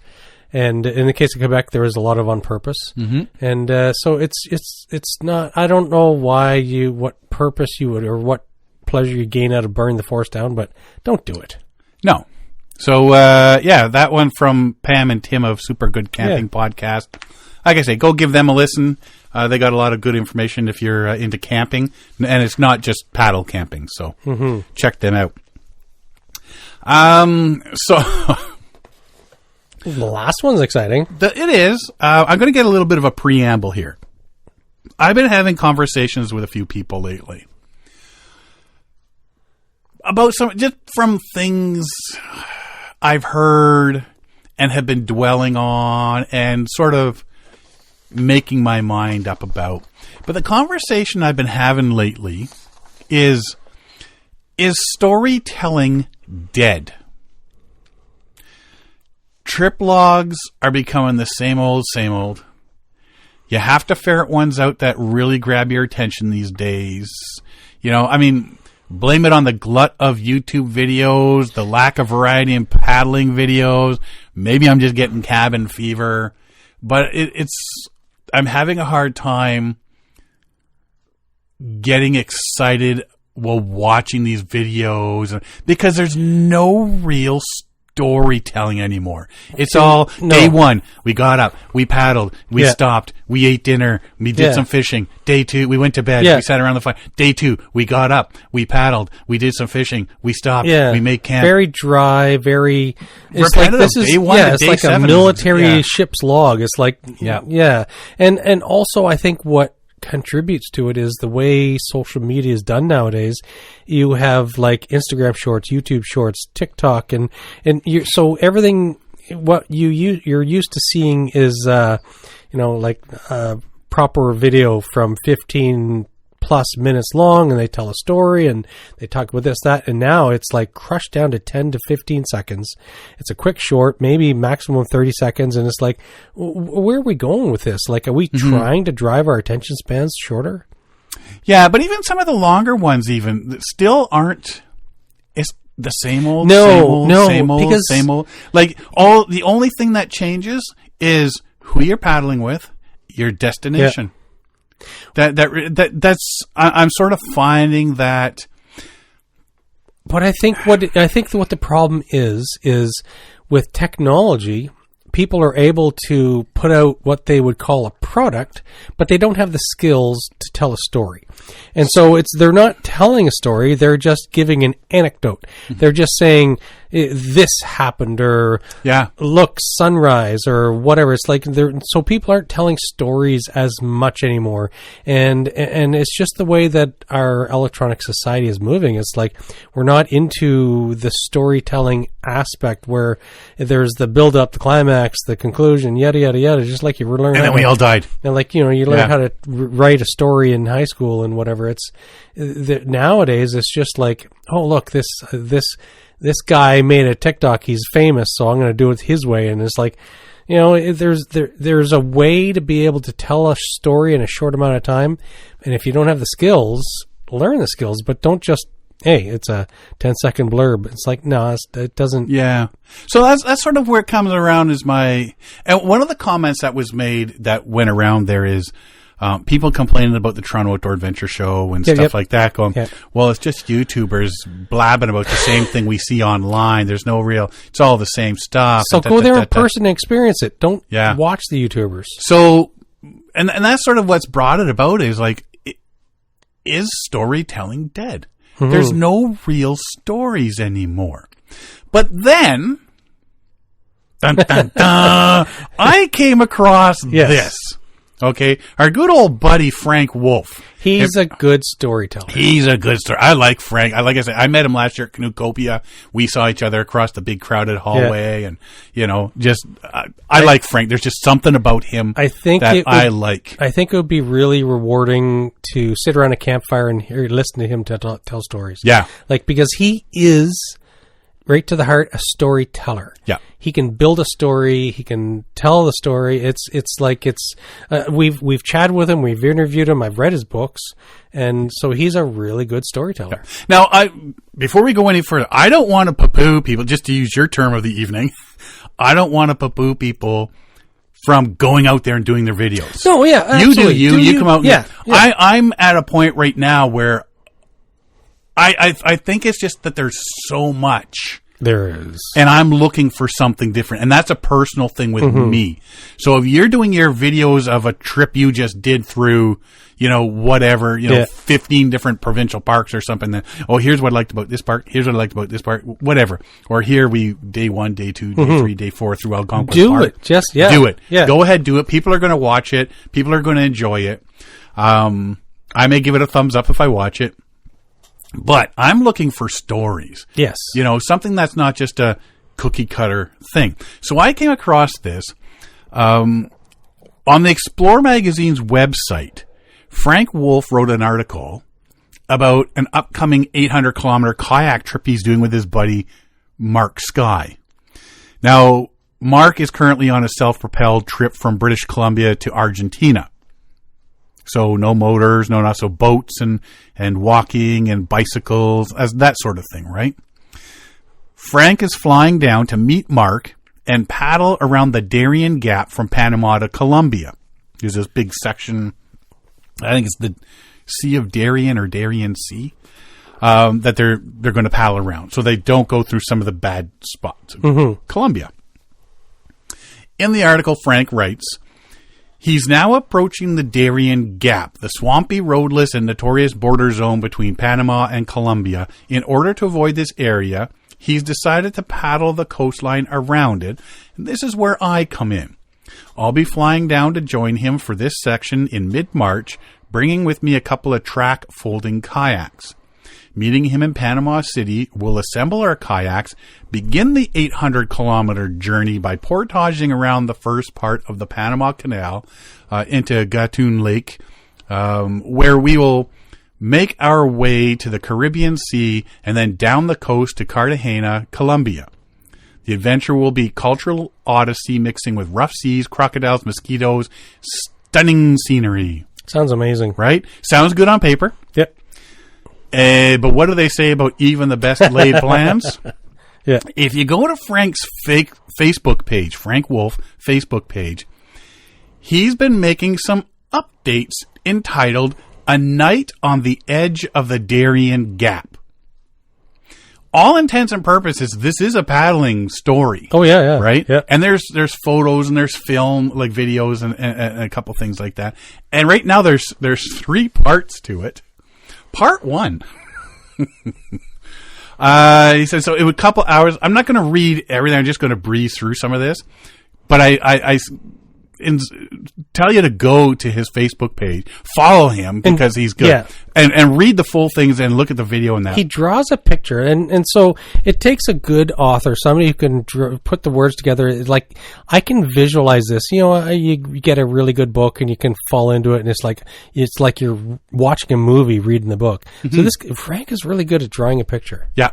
And in the case of Quebec, there was a lot of on purpose, and so it's not. I don't know what purpose you would or what pleasure you gain out of burning the forest down, but don't do it. No. So, that one from Pam and Tim of Super Good Camping Podcast. Like I say, go give them a listen. They got a lot of good information if you're into camping. And it's not just paddle camping, so check them out. The last one's exciting. It is. I'm going to get a little bit of a preamble here. I've been having conversations with a few people lately about just from things I've heard and have been dwelling on and sort of making my mind up about. But the conversation I've been having lately is storytelling dead? Trip logs are becoming the same old, same old. You have to ferret ones out that really grab your attention these days. You know, I mean, blame it on the glut of YouTube videos, the lack of variety in paddling videos. Maybe I'm just getting cabin fever. But I'm having a hard time getting excited while watching these videos because there's no real storytelling anymore. It's all day one, we got up, we paddled, we stopped, we ate dinner, we did some fishing. Day two, we went to bed, we sat around the fire. Day two, we got up, we paddled, we did some fishing, we stopped, we made camp. Very dry, very it's repetitive. Like this is day one to day like seven. A military ship's log. It's like and also I think what contributes to it is the way social media is done nowadays. You have like Instagram shorts, YouTube shorts, TikTok, and so everything what you're used to seeing is proper video from 15 plus minutes long, and they tell a story and they talk about this, that, and now it's like crushed down to 10 to 15 seconds. It's a quick short, maybe maximum 30 seconds, and it's like, where are we going with this? Like, are we trying to drive our attention spans shorter? Yeah, but even some of the longer ones even still aren't. It's the same old, same old. Like, the only thing that changes is who you're paddling with, your destination. That's I'm sort of finding that. But I think what the problem is with technology, people are able to put out what they would call a product, but they don't have the skills to tell a story. And so they're not telling a story, they're just giving an anecdote. They're just saying this happened, or look, sunrise, or whatever. It's like so people aren't telling stories as much anymore, and it's just the way that our electronic society is moving. It's like we're not into the storytelling aspect where there's the build up, the climax, the conclusion, yada yada yada. Just like you were learning, and then we all died. And like you learn how to write a story in high school and whatever. It's nowadays it's just like, oh look, this guy made a TikTok, he's famous, so I'm going to do it his way. And it's like, there's a way to be able to tell a story in a short amount of time. And if you don't have the skills, learn the skills, but don't just, hey, it's a 10-second blurb. It's like, no, it doesn't. Yeah. So that's sort of where it comes around and one of the comments that was made that went around there is, people complaining about the Toronto Outdoor Adventure Show and stuff like that, going, well, it's just YouTubers blabbing about the same thing we see online. There's no real, it's all the same stuff. So go there in person and experience it. Don't watch the YouTubers. So, and that's sort of what's brought it about, is like, is storytelling dead? Mm-hmm. There's no real stories anymore. But then, dun, dun, dun, I came across this. Okay, our good old buddy Frank Wolf. He's a good storyteller. He's a good story. I like Frank. Like I said, I met him last year at Canoecopia. We saw each other across the big crowded hallway, and just I like Frank. There's just something about him I like. I think it would be really rewarding to sit around a campfire and listen to him tell stories. Yeah, because he is, right to the heart, a storyteller. Yeah. He can build a story. He can tell the story. We've chatted with him. We've interviewed him. I've read his books. And so he's a really good storyteller. Yeah. Now, before we go any further, I don't want to poo-poo people, just to use your term of the evening. I don't want to poo-poo people from going out there and doing their videos. No, yeah, absolutely. You come out. I'm at a point right now where I think it's just that there's so much. There is. And I'm looking for something different. And that's a personal thing with me. So if you're doing your videos of a trip you just did through, 15 different provincial parks or something, then, here's what I liked about this park. Here's what I liked about this park, whatever. Or here day 1, day 2, day 3, day 4 through Algonquin Park. Do it. Do it. Yeah. Go ahead, do it. People are going to watch it. People are going to enjoy it. I may give it a thumbs up if I watch it. But I'm looking for stories. Yes. Something that's not just a cookie cutter thing. So I came across this on the Explore magazine's website. Frank Wolf wrote an article about an upcoming 800-kilometer kayak trip he's doing with his buddy Mark Sky. Now, Mark is currently on a self-propelled trip from British Columbia to Argentina. So no motors, so boats and walking and bicycles, as that sort of thing, right? Frank is flying down to meet Mark and paddle around the Darien Gap from Panama to Colombia. There's this big section, I think it's the Sea of Darien or Darien Sea, that they're going to paddle around, so they don't go through some of the bad spots of Colombia. In the article, Frank writes, he's now approaching the Darien Gap, the swampy, roadless, and notorious border zone between Panama and Colombia. In order to avoid this area, he's decided to paddle the coastline around it, and this is where I come in. I'll be flying down to join him for this section in mid-March, bringing with me a couple of track folding kayaks. Meeting him in Panama City, we'll assemble our kayaks, begin the 800-kilometer journey by portaging around the first part of the Panama Canal into Gatun Lake, where we will make our way to the Caribbean Sea and then down the coast to Cartagena, Colombia. The adventure will be cultural odyssey mixing with rough seas, crocodiles, mosquitoes, stunning scenery. Sounds amazing. Right? Sounds good on paper. Yep. But what do they say about even the best laid plans? Yeah. If you go to Frank's Facebook page, Frank Wolf Facebook page, he's been making some updates entitled A Night on the Edge of the Darien Gap. All intents and purposes, this is a paddling story. Oh, yeah. Right? Yeah. And there's photos and there's film, like videos and a couple things like that. And right now there's 3 parts to it. Part 1. He said, so it would couple hours. I'm not going to read everything. I'm just going to breeze through some of this. But I tell you to go to his Facebook page, follow him because he's good, and read the full things and look at the video and that. He draws a picture, and so it takes a good author, somebody who can put the words together. Like, I can visualize this. You get a really good book and you can fall into it, and it's like you're watching a movie, reading the book. So Frank is really good at drawing a picture. Yeah,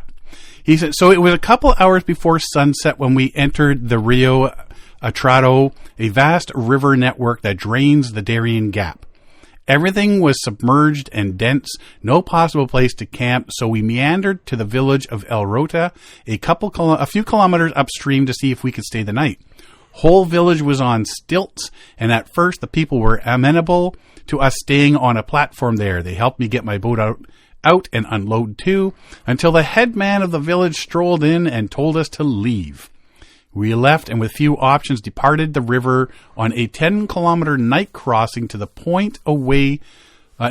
he said. So it was a couple hours before sunset when we entered the Rio Atrato, a vast river network that drains the Darien Gap. Everything was submerged and dense, no possible place to camp, so we meandered to the village of El Rota, a few kilometers upstream to see if we could stay the night. Whole village was on stilts, and at first the people were amenable to us staying on a platform there. They helped me get my boat out and unload too, until the head man of the village strolled in and told us to leave. We left and with few options departed the river on a 10-kilometer night crossing to the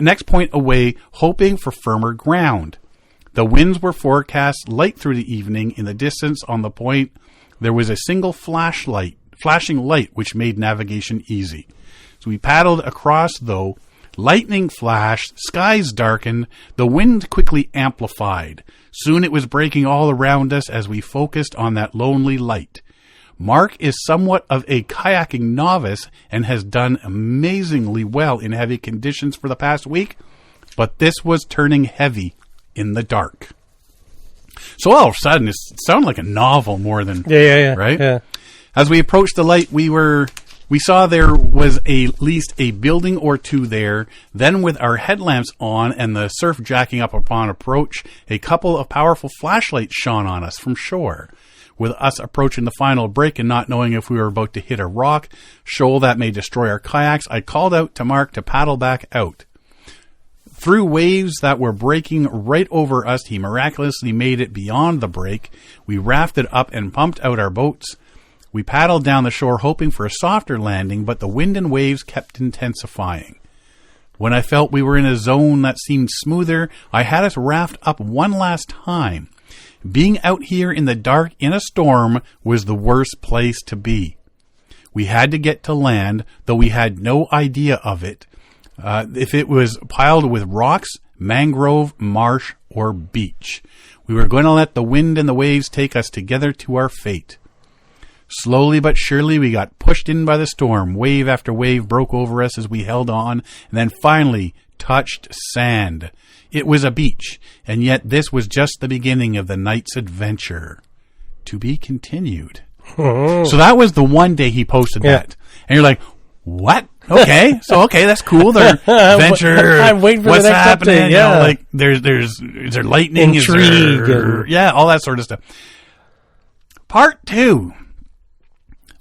next point away, hoping for firmer ground. The winds were forecast light through the evening. In the distance on the point, there was a single flashing light, which made navigation easy. So we paddled across, though. Lightning flashed, skies darkened, the wind quickly amplified. Soon it was breaking all around us as we focused on that lonely light. Mark is somewhat of a kayaking novice and has done amazingly well in heavy conditions for the past week, but this was turning heavy in the dark. So all of a sudden, it sounded like a novel more than... Yeah. Right? Yeah. As we approached the light, we saw there was at least a building or two there. Then with our headlamps on and the surf jacking up upon approach, a couple of powerful flashlights shone on us from shore. With us approaching the final break and not knowing if we were about to hit a rock shoal that may destroy our kayaks, I called out to Mark to paddle back out. Through waves that were breaking right over us, he miraculously made it beyond the break. We rafted up and pumped out our boats. We paddled down the shore hoping for a softer landing, but the wind and waves kept intensifying. When I felt we were in a zone that seemed smoother, I had us raft up one last time. Being out here in the dark in a storm was the worst place to be. We had to get to land, though we had no idea of it, if it was piled with rocks, mangrove, marsh, or beach. We were going to let the wind and the waves take us together to our fate. Slowly but surely we got pushed in by the storm. Wave after wave broke over us as we held on, and then finally touched sand. It was a beach, and yet this was just the beginning of the night's adventure. To be continued. So that was the one day he posted that. And you're like, what? Okay. Okay, that's cool. Their adventure. I'm waiting for what's the next happening? update. Yeah. You know, like is there lightning? Intrigue. Yeah, all that sort of stuff. Part 2.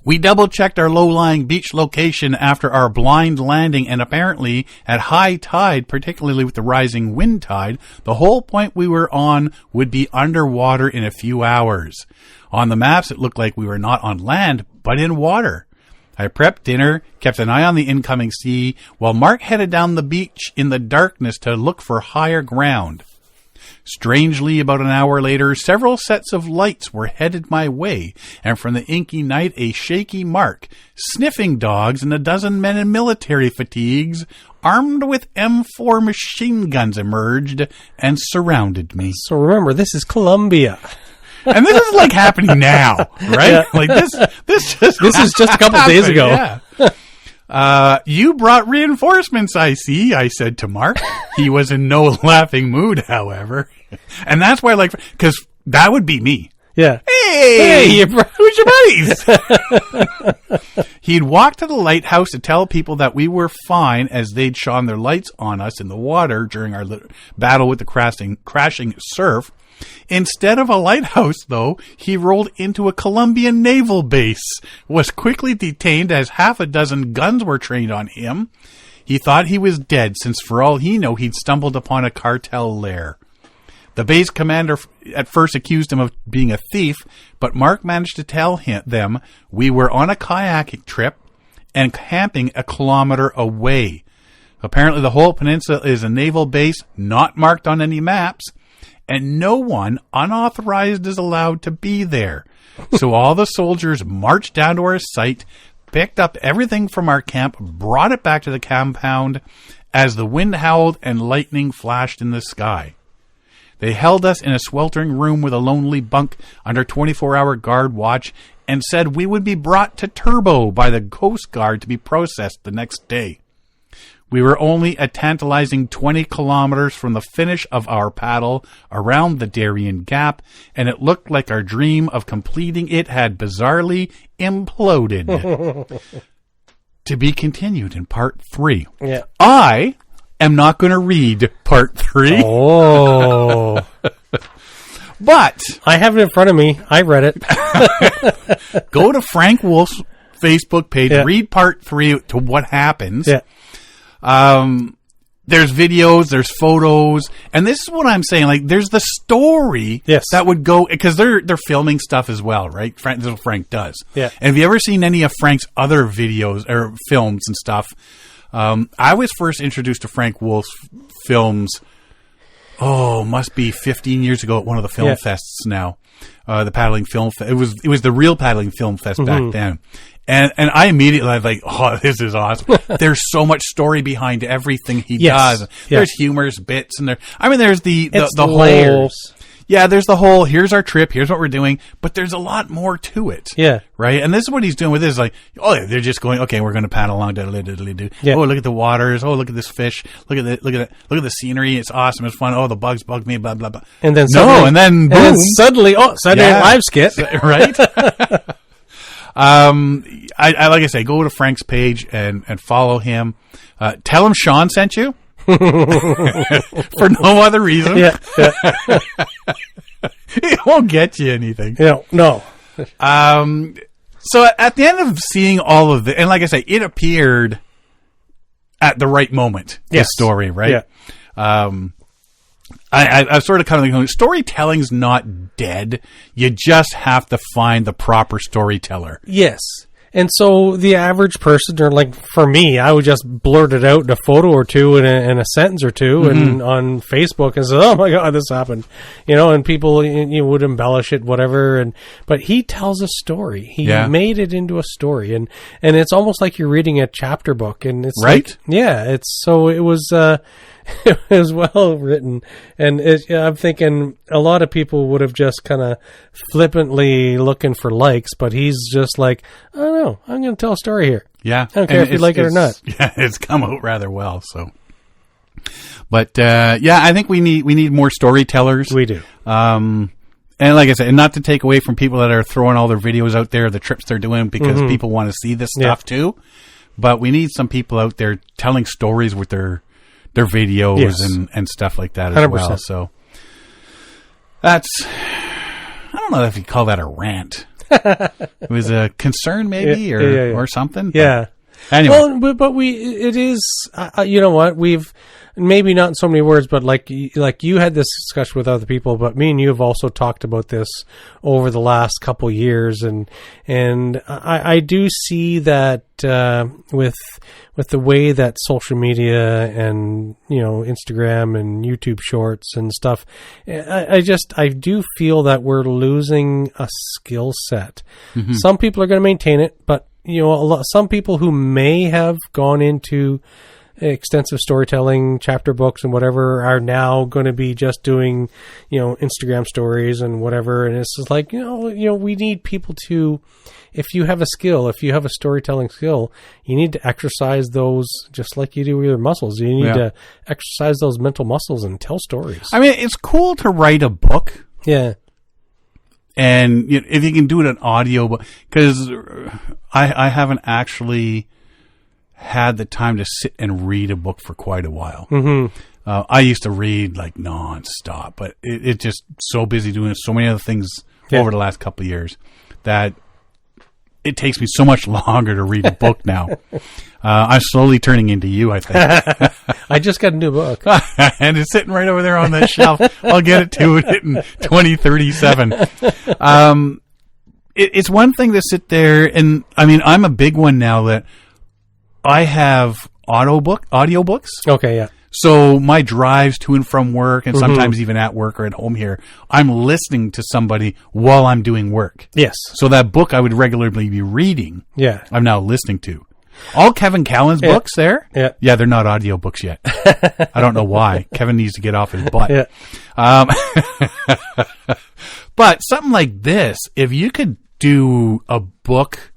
We double-checked our low-lying beach location after our blind landing, and apparently at high tide, particularly with the rising wind tide, the whole point we were on would be underwater in a few hours. On the maps, it looked like we were not on land, but in water. I prepped dinner, kept an eye on the incoming sea, while Mark headed down the beach in the darkness to look for higher ground. Strangely, about an hour later, several sets of lights were headed my way, and from the inky night a shaky Mark, sniffing dogs and a dozen men in military fatigues, armed with M4 machine guns, emerged and surrounded me. So remember, this is Colombia. And this is like happening now, right? Yeah. Like this is just a couple of days ago. Yeah. You brought reinforcements, I see, I said to Mark. He was in no laughing mood, however. And that's why, because that would be me. Yeah. Hey, who's your buddies? He'd walked to the lighthouse to tell people that we were fine as they'd shone their lights on us in the water during our battle with the crashing surf. Instead of a lighthouse, though, he rolled into a Colombian naval base, was quickly detained as half a dozen guns were trained on him. He thought he was dead, since for all he knew, he'd stumbled upon a cartel lair. The base commander at first accused him of being a thief, but Mark managed to tell them we were on a kayaking trip and camping a kilometer away. Apparently the whole peninsula is a naval base, not marked on any maps, and no one unauthorized is allowed to be there. So all the soldiers marched down to our site, picked up everything from our camp, brought it back to the compound as the wind howled and lightning flashed in the sky. They held us in a sweltering room with a lonely bunk under 24-hour guard watch and said we would be brought to Turbo by the Coast Guard to be processed the next day. We were only a tantalizing 20 kilometers from the finish of our paddle around the Darien Gap, and it looked like our dream of completing it had bizarrely imploded. To be continued in part 3. Yeah. I am not going to read part 3. Oh. But I have it in front of me. I read it. Go to Frank Wolf's Facebook page. Read part 3 to what happens. Yeah. There's videos, there's photos, and this is what I'm saying. Like, there's the story that would go, because they're filming stuff as well, right? This is what Frank does. Yeah. And have you ever seen any of Frank's other videos or films and stuff? I was first introduced to Frank Wolf's films. Must be 15 years ago at one of the film fests now. The Paddling Film Fest. It was the real Paddling Film Fest back then. And I immediately was like, oh, this is awesome. There's so much story behind everything he does. There's humorous bits and there's the whole, there's the whole, here's our trip, here's what we're doing, but there's a lot more to it. Yeah. Right? And this is what he's doing with this. Like, they're just going, okay, we're going to paddle along. Yeah. Oh, look at the waters. Oh, look at this fish. Look at the scenery. It's awesome. It's fun. Oh, the bugs bug me, blah, blah, blah. And then suddenly, Saturday Night Live skit. Right? I like I say, go to Frank's page and follow him. Tell him Sean sent you for no other reason. Yeah. It won't get you anything. No. So at the end of seeing all of it, and like I say, it appeared at the right moment. Yes. The story, right? Yeah. I've sort of kind of like, storytelling's not dead. You just have to find the proper storyteller. Yes. And so the average person, or like for me, I would just blurt it out in a photo or two and a sentence or two and on Facebook and say, oh my God, this happened. And people would embellish it, whatever. But he tells a story. He made it into a story. And it's almost like you're reading a chapter book. And it's right. It was it was well written, and I'm thinking a lot of people would have just kind of flippantly looking for likes, but he's just like, I don't know, I'm going to tell a story here. Yeah, I don't care if you like it or not. Yeah, it's come out rather well. So, but I think we need more storytellers. We do. And like I said, and not to take away from people that are throwing all their videos out there, the trips they're doing, because people want to see this stuff too. But we need some people out there telling stories with their videos and stuff like that as 100%. Well. So that's, I don't know if you call that a rant. It was a concern maybe or something. Yeah. Anyway. Well, but it is, you know what, we've, maybe not in so many words, but like you had this discussion with other people, but me and you have also talked about this over the last couple years, and I do see that with the way that social media and Instagram and YouTube Shorts and stuff, I do feel that we're losing a skill set. Mm-hmm. Some people are going to maintain it, but some people who may have gone into extensive storytelling, chapter books and whatever, are now going to be just doing, Instagram stories and whatever. And it's just like, we need people to, if you have a skill, if you have a storytelling skill, you need to exercise those just like you do with your muscles. You need to exercise those mental muscles and tell stories. I mean, it's cool to write a book. Yeah. And if you can do it an audio book, because I haven't actually had the time to sit and read a book for quite a while. Mm-hmm. I used to read like nonstop, but it just so busy doing so many other things over the last couple of years that it takes me so much longer to read a book now. I'm slowly turning into you, I think. I just got a new book. And it's sitting right over there on the shelf. I'll get it to it in 2037. It's one thing to sit there, and I mean, I'm a big one now that I have audiobooks. Okay, yeah. So my drives to and from work, and sometimes even at work or at home here, I'm listening to somebody while I'm doing work. Yes. So that book I would regularly be reading, I'm now listening to. All Kevin Callan's books there, they're not audiobooks yet. I don't know why. Kevin needs to get off his butt. Yeah. But something like this, if you could do a book,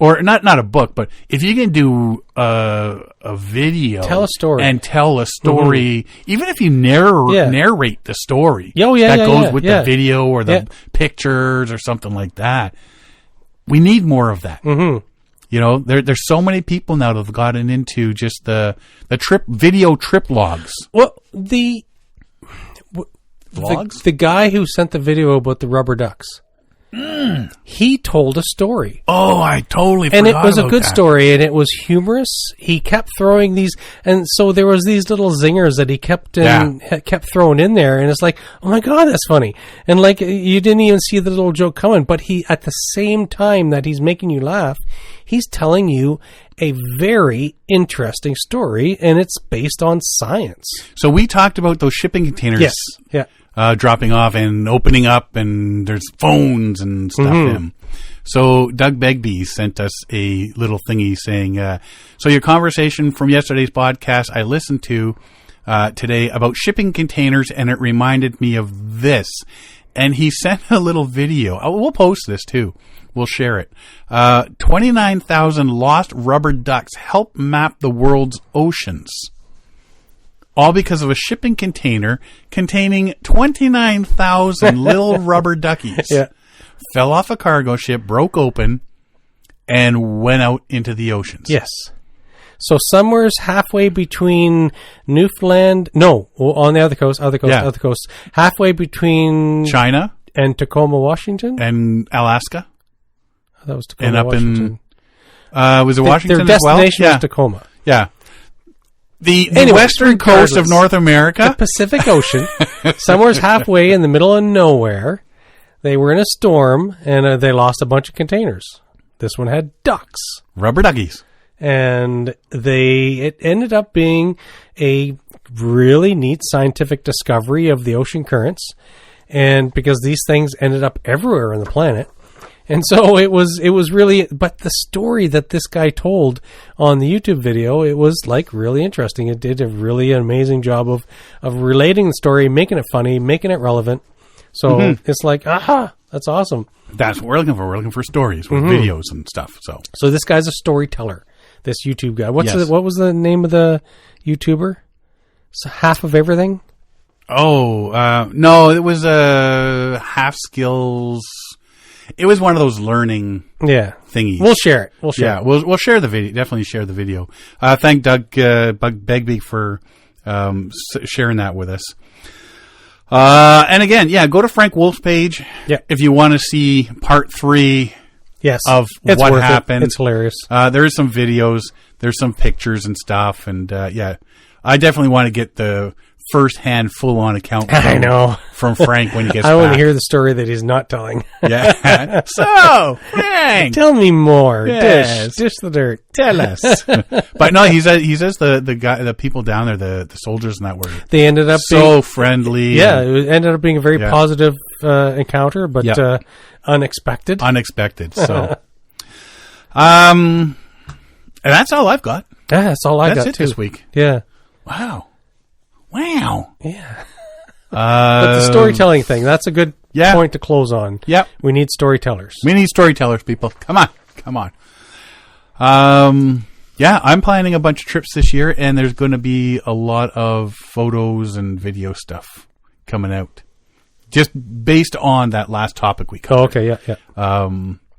or not a book, but if you can do a video, tell a story, even if you narrate the story that goes with the video or the pictures or something like that, we need more of that. Mm-hmm. There's so many people now that have gotten into just the video trip logs. Well, the guy who sent the video about the rubber ducks. He told a story. Oh, I totally forgot And it was a about good that. story, and it was humorous. He kept throwing these, and so there was these little zingers that he kept kept throwing in there, and it's like, oh my God, that's funny. And like, you didn't even see the little joke coming, but he, at the same time that he's making you laugh, he's telling you a very interesting story, and it's based on science. So we talked about those shipping containers. Yes. Yeah. Dropping off and opening up, and there's phones and stuff in them. So Doug Begbie sent us a little thingy saying, so your conversation from yesterday's podcast I listened to today about shipping containers, and it reminded me of this. And he sent a little video. We'll post this too. We'll share it. 29,000 lost rubber ducks help map the world's oceans. All because of a shipping container containing 29,000 little rubber duckies. Yeah. Fell off a cargo ship, broke open, and went out into the oceans. Yes. So somewhere's halfway between Newfoundland, on the other coast, halfway between China and Tacoma, Washington, and Alaska. That was Tacoma, And up Washington. Was it Washington Their as well? destination was Tacoma. Yeah. The Anyways, western coast of regardless, North America. the Pacific Ocean, somewhere's halfway in the middle of nowhere. They were in a storm, and they lost a bunch of containers. This one had ducks. Rubber duckies. And it ended up being a really neat scientific discovery of the ocean currents. And because these things ended up everywhere on the planet. And so it was really, but the story that this guy told on the YouTube video, it was like really interesting. It did a really amazing job of relating the story, making it funny, making it relevant. So it's like, aha, that's awesome. That's what we're looking for. We're looking for stories with videos and stuff. So this guy's a storyteller, this YouTube guy. What was the name of the YouTuber? So Half of Everything? Oh, no, it was Half Skills. It was one of those learning thingies. We'll share it. We'll share the video. Definitely share the video. Thank Doug Begbie for sharing that with us. And again, go to Frank Wolf's page if you want to see part 3 of what happened. It's hilarious. There is some videos. There's some pictures and stuff. And I definitally want to get the first-hand, full-on account from Frank when he gets back. I want to hear the story that he's not telling. Yeah. So, Frank, tell me more. Yes. Dish the dirt. Tell us. But no, he says the people down there, the soldiers and that were they ended up so friendly. Yeah, it ended up being a very positive encounter, but unexpected. Unexpected. So, and that's all I've got. Yeah, that's all I got That's it this week. Yeah. Wow. Yeah. But the storytelling thing, that's a good point to close on. Yep. We need storytellers. We need storytellers, people. Come on. I'm planning a bunch of trips this year, and there's going to be a lot of photos and video stuff coming out. Just based on that last topic we covered. Oh, okay,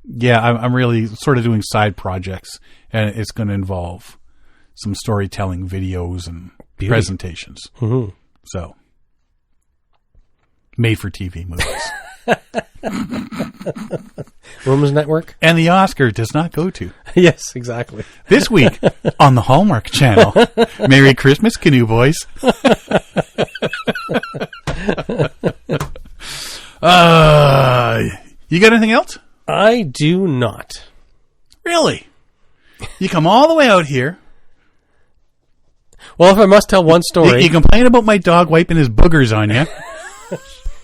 yeah. I'm really sort of doing side projects, and it's going to involve some storytelling videos and presentations. Mm-hmm. So, made for TV movies. Women's Network? And the Oscar does not go to. Yes, exactly. This week on the Hallmark Channel. Merry Christmas, Canoe Boys. You got anything else? I do not. Really? You come all the way out here. Well, if I must tell one story. You complain about my dog wiping his boogers on you.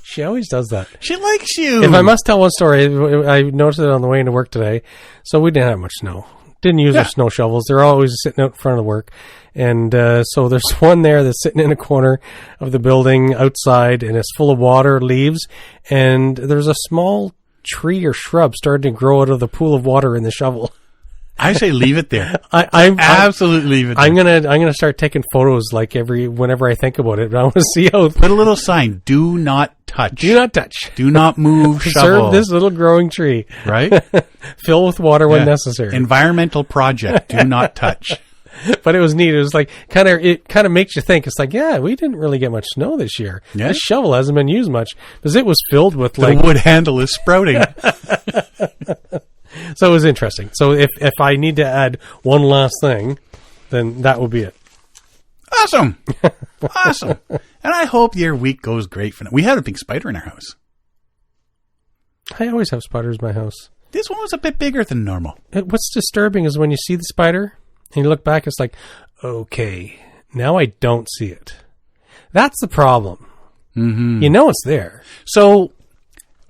She always does that. She likes you. If I must tell one story, I noticed it on the way into work today. So we didn't have much snow. Didn't use our snow shovels. They're always sitting out in front of the work. And so there's one there that's sitting in a corner of the building outside, and it's full of water, leaves. And there's a small tree or shrub starting to grow out of the pool of water in the shovel. I say leave it there. I'm absolutely leave it there. I'm gonna start taking photos like whenever I think about it. But I want to see how. Put a little sign: "Do not touch. Do not touch. Do not move. Shovel. Preserve this little growing tree. Right. Fill with water when necessary. Environmental project. Do not touch." But it was neat. It was like it kind of makes you think. It's like, yeah, we didn't really get much snow this year. Yeah. This shovel hasn't been used much because it was filled with The wood handle is sprouting. So it was interesting. So if I need to add one last thing, then that will be it. Awesome. Awesome. And I hope your week goes great for now. We had a big spider in our house. I always have spiders in my house. This one was a bit bigger than normal. What's disturbing is when you see the spider and you look back, it's like, okay, now I don't see it. That's the problem. Mm-hmm. You know it's there. So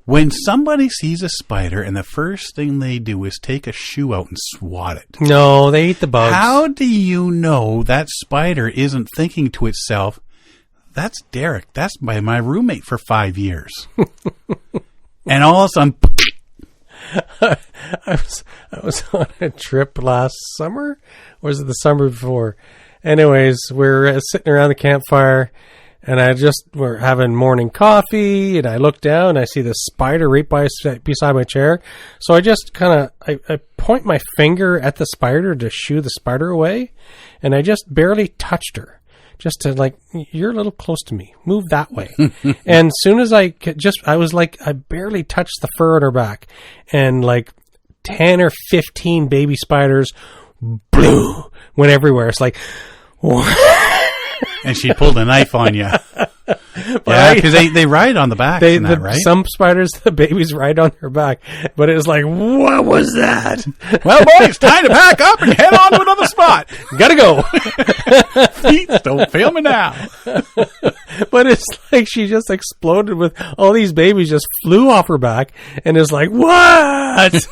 when somebody sees a spider and the first thing they do is take a shoe out and swat it. No, they eat the bugs. How do you know that spider isn't thinking to itself, that's Derek. That's my roommate for 5 years. And all of a sudden... I was on a trip last summer, or was it the summer before? Anyways, we're sitting around the campfire, and we're having morning coffee, and I look down, and I see this spider right beside my chair. So I just kind of I point my finger at the spider to shoo the spider away, and I just barely touched her. Just to like, you're a little close to me. Move that way. And as soon as I was like, I barely touched the fur on her back. And like 10 or 15 baby spiders, blue, went everywhere. It's like, and she pulled a knife on you. Yeah, because they ride on the back, right? Some spiders, the babies ride on their back. But it was like, what was that? Well, boys, time to pack up and head on to another spot. Gotta go. Feet, don't fail me now. But it's like she just exploded with all these babies just flew off her back and is like, what?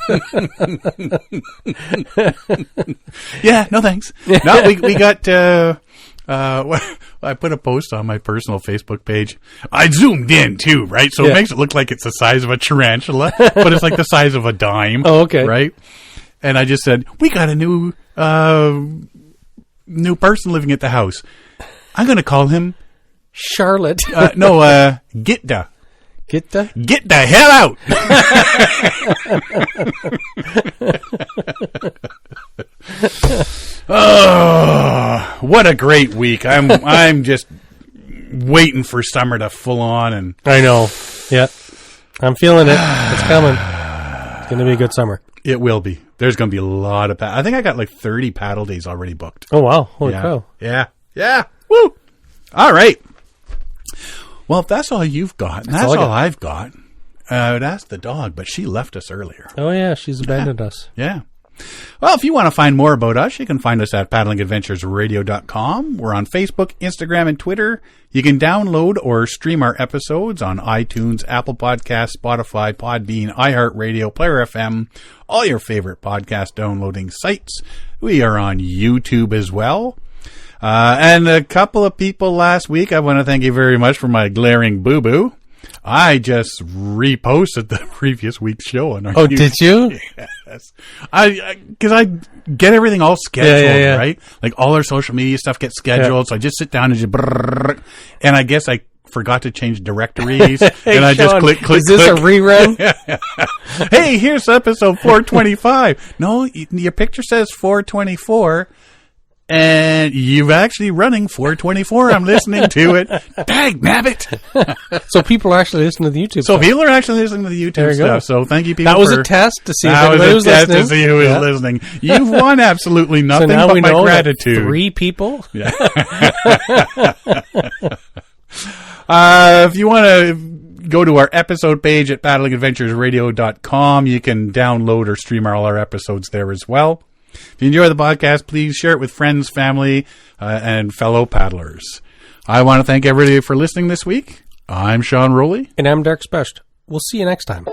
Yeah, no thanks. No, we got... I put a post on my personal Facebook page. I zoomed in too, right? So it makes it look like it's the size of a tarantula, but it's like the size of a dime. Oh, okay. Right? And I just said, we got a new person living at the house. I'm going to call him Charlotte. Gitta. Gitta? Get the hell out! Oh, what a great week. I'm just waiting for summer to full on, and I know. Yeah. I'm feeling it. It's coming. It's going to be a good summer. It will be. There's going to be a lot of I think I got like 30 paddle days already booked. Oh wow. Holy cow. Yeah. Yeah. Woo. All right. Well, if that's all you've got, and that's all I've got, I would ask the dog, but she left us earlier. Oh yeah, she's abandoned us. Yeah. Well, if you want to find more about us, you can find us at paddlingadventuresradio.com. We're on Facebook, Instagram, and Twitter. You can download or stream our episodes on iTunes, Apple Podcasts, Spotify, Podbean, iHeartRadio, Player FM, all your favorite podcast downloading sites. We are on YouTube as well. And a couple of people last week, I want to thank you very much for my glaring boo-boo. I just reposted the previous week's show on our YouTube. Did you? Yes. Because I get everything all scheduled, right? Like all our social media stuff gets scheduled, so I just sit down and and I guess I forgot to change directories, and I just click. Is this a rerun? Hey, here's episode 425. No, your picture says 424. And you've actually running 424. I'm listening to it. Dag nabbit. So people are actually listening to the YouTube stuff. People are actually listening to the YouTube stuff. So thank you, people. That was a test to see if anybody was listening. To see who was listening. You've won absolutely nothing so now but we my know gratitude. 3 people. Yeah. If you want to go to our episode page at paddlingadventuresradio.com, you can download or stream all our episodes there as well. If you enjoy the podcast, please share it with friends, family, and fellow paddlers. I want to thank everybody for listening this week. I'm Sean Rowley. And I'm Derek Specht. We'll see you next time.